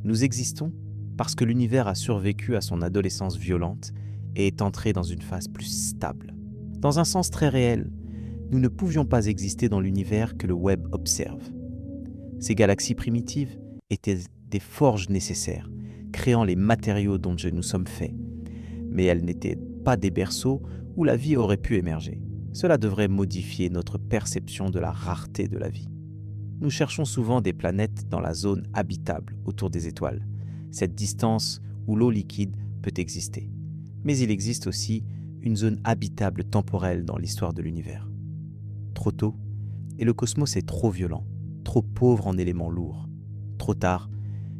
Nous existons parce que l'univers a survécu à son adolescence violente et est entré dans une phase plus stable. Dans un sens très réel, nous ne pouvions pas exister dans l'univers que le web observe. Ces galaxies primitives étaient des forges nécessaires, créant les matériaux dont nous sommes faits. Mais elles n'étaient pas des berceaux où la vie aurait pu émerger. Cela devrait modifier notre perception de la rareté de la vie. Nous cherchons souvent des planètes dans la zone habitable autour des étoiles, cette distance où l'eau liquide peut exister. Mais il existe aussi une zone habitable temporelle dans l'histoire de l'univers. Trop tôt, et le cosmos est trop violent, trop pauvre en éléments lourds. Trop tard,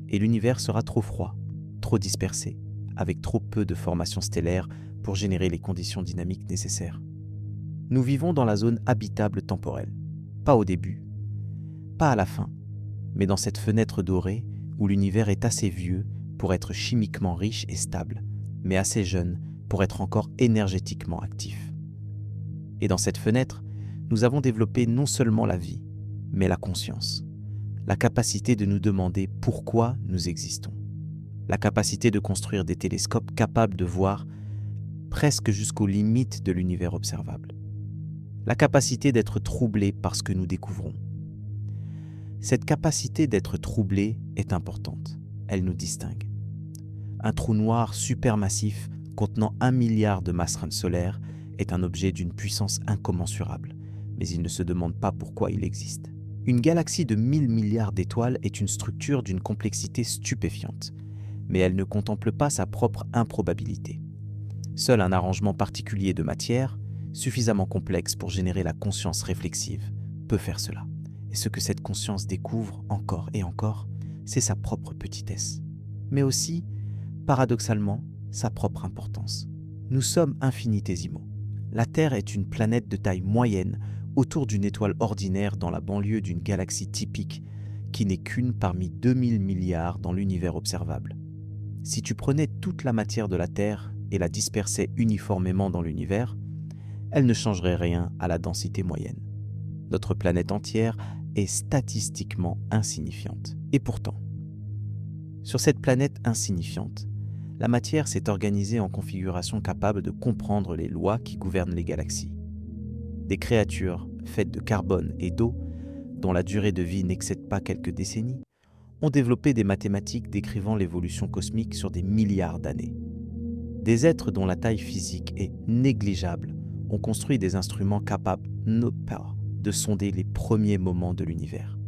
et l'univers sera trop froid, trop dispersé, avec trop peu de formation stellaire pour générer les conditions dynamiques nécessaires. Nous vivons dans la zone habitable temporelle, pas au début, pas à la fin, mais dans cette fenêtre dorée où l'univers est assez vieux pour être chimiquement riche et stable, mais assez jeune pour être encore énergétiquement actif. Et dans cette fenêtre, nous avons développé non seulement la vie, mais la conscience, la capacité de nous demander pourquoi nous existons, la capacité de construire des télescopes capables de voir presque jusqu'aux limites de l'univers observable, la capacité d'être troublés par ce que nous découvrons. Cette capacité d'être troublé est importante, elle nous distingue. Un trou noir supermassif contenant 1 milliard de masses solaires est un objet d'une puissance incommensurable, mais il ne se demande pas pourquoi il existe. Une galaxie de 1000 milliards d'étoiles est une structure d'une complexité stupéfiante, mais elle ne contemple pas sa propre improbabilité. Seul un arrangement particulier de matière, suffisamment complexe pour générer la conscience réflexive, peut faire cela. Et ce que cette conscience découvre encore et encore, c'est sa propre petitesse, mais aussi, paradoxalement, sa propre importance. Nous sommes infinitésimaux. La Terre est une planète de taille moyenne autour d'une étoile ordinaire dans la banlieue d'une galaxie typique qui n'est qu'une parmi 2000 milliards dans l'univers observable. Si tu prenais toute la matière de la Terre et la dispersais uniformément dans l'univers, elle ne changerait rien à la densité moyenne. Notre planète entière est statistiquement insignifiante. Et pourtant, sur cette planète insignifiante, la matière s'est organisée en configuration capable de comprendre les lois qui gouvernent les galaxies. Des créatures faites de carbone et d'eau, dont la durée de vie n'excède pas quelques décennies, ont développé des mathématiques décrivant l'évolution cosmique sur des milliards d'années. Des êtres dont la taille physique est négligeable ont construit des instruments capables, non pas, de sonder les premiers moments de l'univers.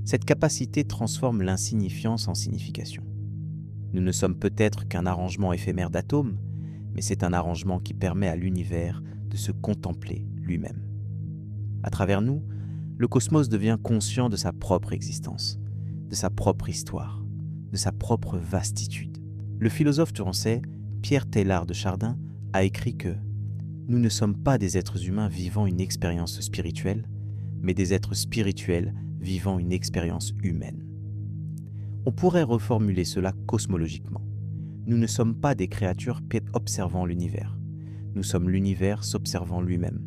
Cette capacité transforme l'insignifiance en signification. Nous ne sommes peut-être qu'un arrangement éphémère d'atomes, mais c'est un arrangement qui permet à l'univers de se contempler lui-même. À travers nous, le cosmos devient conscient de sa propre existence, de sa propre histoire, de sa propre vastitude. Le philosophe français Pierre Teilhard de Chardin a écrit que « Nous ne sommes pas des êtres humains vivant une expérience spirituelle, mais des êtres spirituels vivant une expérience humaine. » On pourrait reformuler cela cosmologiquement. Nous ne sommes pas des créatures observant l'univers. Nous sommes l'univers s'observant lui-même.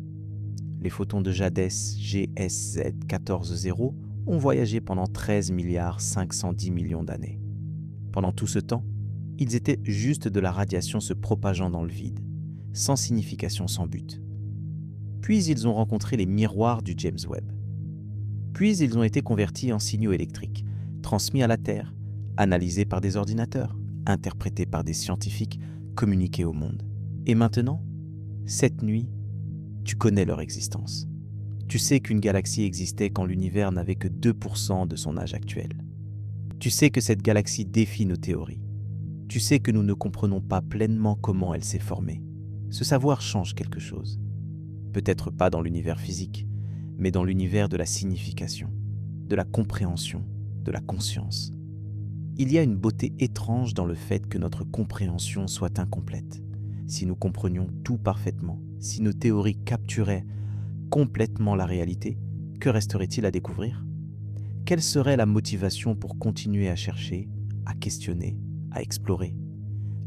Les photons de Jadès GSZ 14-0 ont voyagé pendant 13 510 millions d'années. Pendant tout ce temps, ils étaient juste de la radiation se propageant dans le vide, sans signification, sans but. Puis ils ont rencontré les miroirs du James Webb. Puis ils ont été convertis en signaux électriques, transmis à la Terre, analysés par des ordinateurs, interprétés par des scientifiques, communiqués au monde. Et maintenant, cette nuit, tu connais leur existence. Tu sais qu'une galaxie existait quand l'univers n'avait que 2% de son âge actuel. Tu sais que cette galaxie défie nos théories. Tu sais que nous ne comprenons pas pleinement comment elle s'est formée. Ce savoir change quelque chose. Peut-être pas dans l'univers physique, mais dans l'univers de la signification, de la compréhension, de la conscience. Il y a une beauté étrange dans le fait que notre compréhension soit incomplète. Si nous comprenions tout parfaitement, si nos théories capturaient complètement la réalité, que resterait-il à découvrir ? Quelle serait la motivation pour continuer à chercher, à questionner, à explorer ?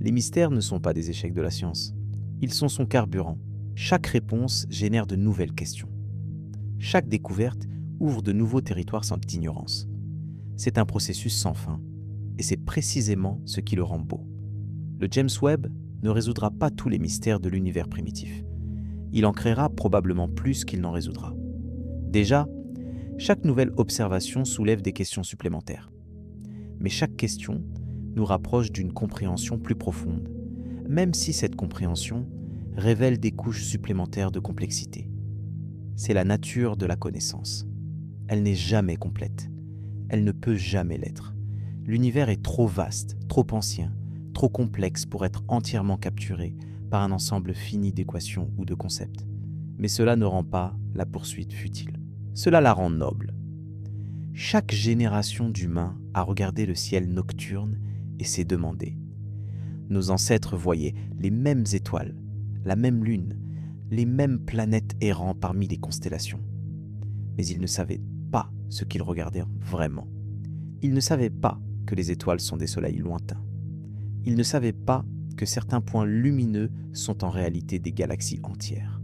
Les mystères ne sont pas des échecs de la science. Ils sont son carburant. Chaque réponse génère de nouvelles questions. Chaque découverte ouvre de nouveaux territoires d'ignorance. C'est un processus sans fin, et c'est précisément ce qui le rend beau. Le James Webb ne résoudra pas tous les mystères de l'univers primitif. Il en créera probablement plus qu'il n'en résoudra. Déjà, chaque nouvelle observation soulève des questions supplémentaires. Mais chaque question nous rapproche d'une compréhension plus profonde, même si cette compréhension révèle des couches supplémentaires de complexité. C'est la nature de la connaissance. Elle n'est jamais complète. Elle ne peut jamais l'être. L'univers est trop vaste, trop ancien, trop complexe pour être entièrement capturé par un ensemble fini d'équations ou de concepts. Mais cela ne rend pas la poursuite futile. Cela la rend noble. Chaque génération d'humains a regardé le ciel nocturne et s'est demandé. Nos ancêtres voyaient les mêmes étoiles, la même lune, les mêmes planètes errant parmi les constellations. Mais ils ne savaient pas ce qu'ils regardaient vraiment. Ils ne savaient pas que les étoiles sont des soleils lointains. Ils ne savaient pas que certains points lumineux sont en réalité des galaxies entières.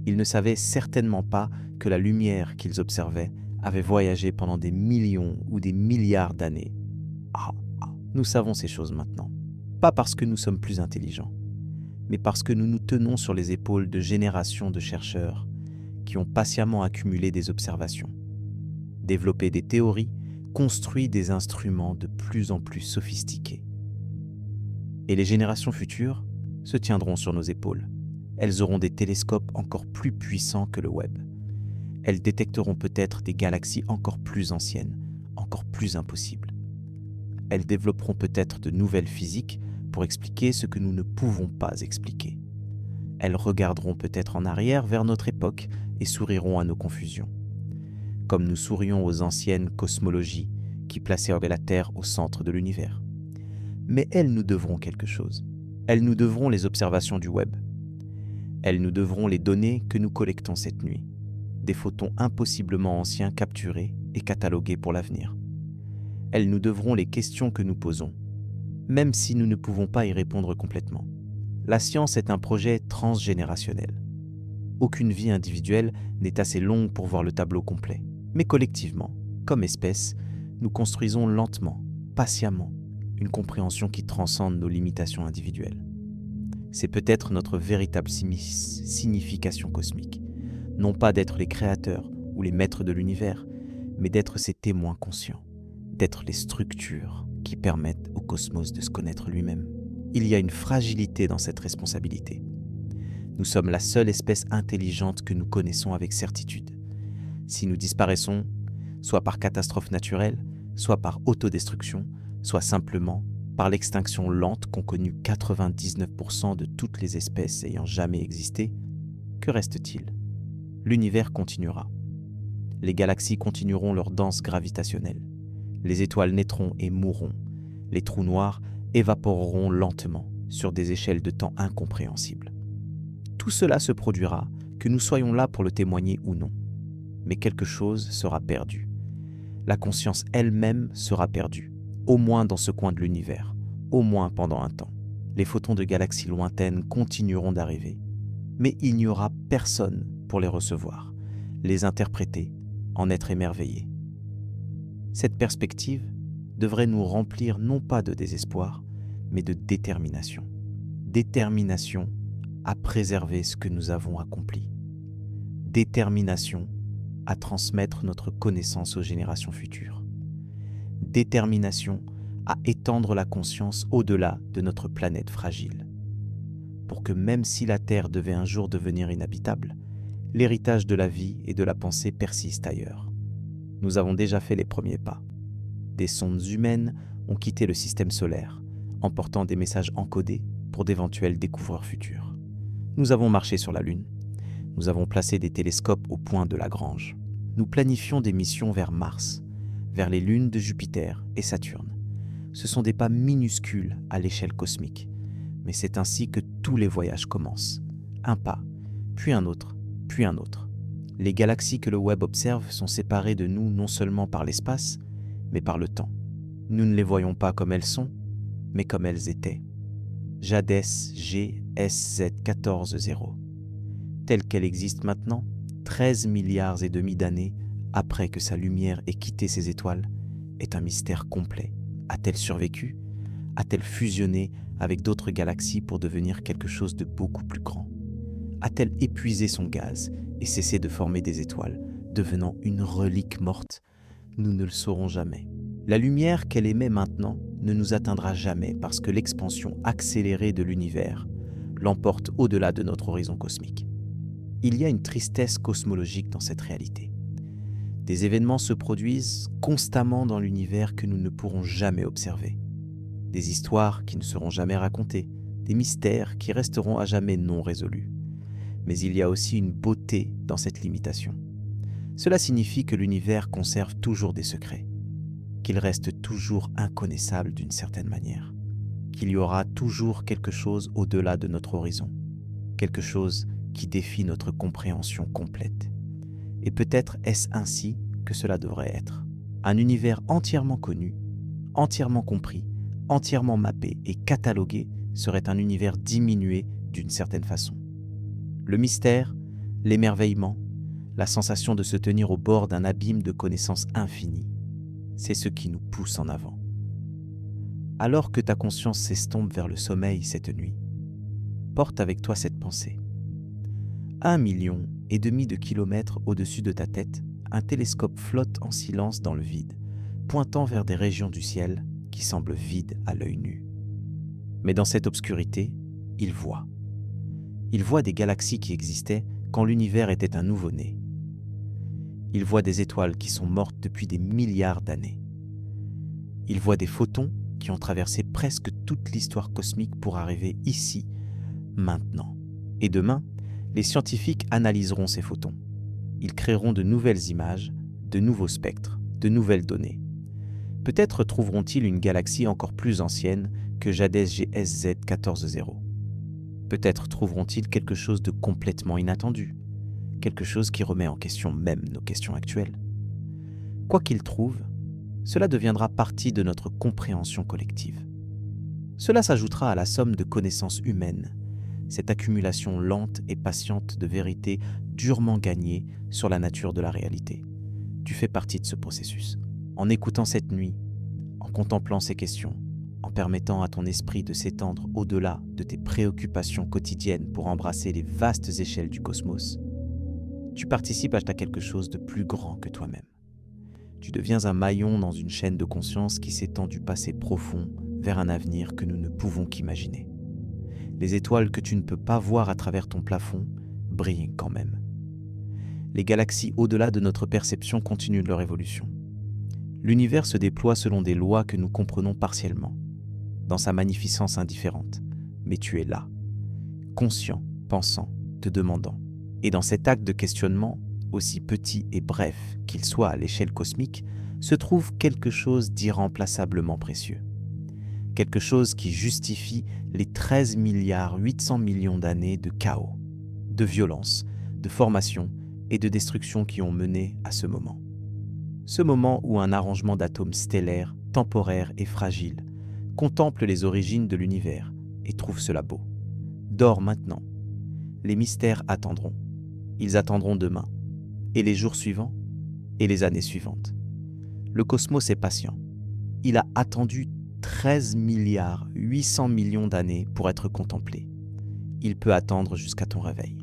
Ils ne savaient certainement pas que la lumière qu'ils observaient avait voyagé pendant des millions ou des milliards d'années. Nous savons ces choses maintenant, pas parce que nous sommes plus intelligents, mais parce que nous nous tenons sur les épaules de générations de chercheurs qui ont patiemment accumulé des observations, développé des théories, construit des instruments de plus en plus sophistiqués. Et les générations futures se tiendront sur nos épaules. Elles auront des télescopes encore plus puissants que le Webb. Elles détecteront peut-être des galaxies encore plus anciennes, encore plus impossibles. Elles développeront peut-être de nouvelles physiques pour expliquer ce que nous ne pouvons pas expliquer. Elles regarderont peut-être en arrière vers notre époque et souriront à nos confusions. Comme nous sourions aux anciennes cosmologies qui plaçaient la Terre au centre de l'univers. Mais elles nous devront quelque chose. Elles nous devront les observations du Webb. Elles nous devront les données que nous collectons cette nuit, des photons impossiblement anciens capturés et catalogués pour l'avenir. Elles nous devront les questions que nous posons, même si nous ne pouvons pas y répondre complètement. La science est un projet transgénérationnel. Aucune vie individuelle n'est assez longue pour voir le tableau complet. Mais collectivement, comme espèce, nous construisons lentement, patiemment, une compréhension qui transcende nos limitations individuelles. C'est peut-être notre véritable signification cosmique. Non pas d'être les créateurs ou les maîtres de l'univers, mais d'être ses témoins conscients, d'être les structures qui permettent au cosmos de se connaître lui-même. il y a une fragilité dans cette responsabilité. Nous sommes la seule espèce intelligente que nous connaissons avec certitude. Si nous disparaissons, soit par catastrophe naturelle, soit par autodestruction, soit simplement par l'extinction lente qu'ont connue 99% de toutes les espèces ayant jamais existé, que reste-t-il? L'univers continuera. Les galaxies continueront leur danse gravitationnelle. Les étoiles naîtront et mourront. Les trous noirs évaporeront lentement sur des échelles de temps incompréhensibles. Tout cela se produira, que nous soyons là pour le témoigner ou non. Mais quelque chose sera perdu. La conscience elle-même sera perdue, au moins dans ce coin de l'univers, au moins pendant un temps. Les photons de galaxies lointaines continueront d'arriver, mais il n'y aura personne pour les recevoir, les interpréter, en être émerveillé. Cette perspective devrait nous remplir non pas de désespoir, mais de détermination. Détermination à préserver ce que nous avons accompli. Détermination à transmettre notre connaissance aux générations futures. Détermination à étendre la conscience au-delà de notre planète fragile. Pour que même si la Terre devait un jour devenir inhabitable, l'héritage de la vie et de la pensée persiste ailleurs. Nous avons déjà fait les premiers pas. Des sondes humaines ont quitté le système solaire, emportant des messages encodés pour d'éventuels découvreurs futurs. Nous avons marché sur la Lune. Nous avons placé des télescopes au point de Lagrange. Nous planifions des missions vers Mars, vers les lunes de Jupiter et Saturne. Ce sont des pas minuscules à l'échelle cosmique, mais c'est ainsi que tous les voyages commencent. Un pas, puis un autre, puis un autre. Les galaxies que le web observe sont séparées de nous non seulement par l'espace, mais par le temps. Nous ne les voyons pas comme elles sont, mais comme elles étaient. Jadès GSZ140, telle qu'elle existe maintenant, 13 milliards et demi d'années après que sa lumière ait quitté ses étoiles, est un mystère complet. A-t-elle survécu? A-t-elle fusionné avec d'autres galaxies pour devenir quelque chose de beaucoup plus grand? A-t-elle épuisé son gaz et cessé de former des étoiles, devenant une relique morte? Nous ne le saurons jamais. La lumière qu'elle émet maintenant ne nous atteindra jamais parce que l'expansion accélérée de l'univers l'emporte au-delà de notre horizon cosmique. Il y a une tristesse cosmologique dans cette réalité. Des événements se produisent constamment dans l'univers que nous ne pourrons jamais observer. Des histoires qui ne seront jamais racontées, des mystères qui resteront à jamais non résolus. Mais il y a aussi une beauté dans cette limitation. Cela signifie que l'univers conserve toujours des secrets, qu'il reste toujours inconnaissable d'une certaine manière, qu'il y aura toujours quelque chose au-delà de notre horizon, quelque chose qui défie notre compréhension complète. Et peut-être est-ce ainsi que cela devrait être. Un univers entièrement connu, entièrement compris, entièrement mappé et catalogué serait un univers diminué d'une certaine façon. Le mystère, l'émerveillement, la sensation de se tenir au bord d'un abîme de connaissances infinies, c'est ce qui nous pousse en avant. Alors que ta conscience s'estompe vers le sommeil cette nuit, porte avec toi cette pensée. 1,5 million de kilomètres au-dessus de ta tête, un télescope flotte en silence dans le vide, pointant vers des régions du ciel qui semblent vides à l'œil nu. Mais dans cette obscurité, il voit. Il voit des galaxies qui existaient quand l'univers était un nouveau-né. Il voit des étoiles qui sont mortes depuis des milliards d'années. Il voit des photons qui ont traversé presque toute l'histoire cosmique pour arriver ici, maintenant. Et demain, les scientifiques analyseront ces photons. Ils créeront de nouvelles images, de nouveaux spectres, de nouvelles données. Peut-être trouveront-ils une galaxie encore plus ancienne que Jadès GSZ140. Peut-être trouveront-ils quelque chose de complètement inattendu, quelque chose qui remet en question même nos questions actuelles. Quoi qu'ils trouvent, cela deviendra partie de notre compréhension collective. Cela s'ajoutera à la somme de connaissances humaines, cette accumulation lente et patiente de vérités durement gagnées sur la nature de la réalité. Tu fais partie de ce processus. En écoutant cette nuit, en contemplant ces questions, en permettant à ton esprit de s'étendre au-delà de tes préoccupations quotidiennes pour embrasser les vastes échelles du cosmos, tu participes à quelque chose de plus grand que toi-même. Tu deviens un maillon dans une chaîne de conscience qui s'étend du passé profond vers un avenir que nous ne pouvons qu'imaginer. Les étoiles que tu ne peux pas voir à travers ton plafond brillent quand même. Les galaxies au-delà de notre perception continuent leur évolution. L'univers se déploie selon des lois que nous comprenons partiellement, dans sa magnificence indifférente. Mais tu es là, conscient, pensant, te demandant. Et dans cet acte de questionnement, aussi petit et bref qu'il soit à l'échelle cosmique, se trouve quelque chose d'irremplaçablement précieux. Quelque chose qui justifie les 13 milliards 800 millions d'années de chaos, de violence, de formation et de destruction qui ont mené à ce moment. Ce moment où un arrangement d'atomes stellaires, temporaires et fragiles contemple les origines de l'univers et trouve cela beau. Dors maintenant. Les mystères attendront. Ils attendront demain, et les jours suivants, et les années suivantes. Le cosmos est patient. Il a attendu 13 milliards 800 millions d'années pour être contemplé. Il peut attendre jusqu'à ton réveil.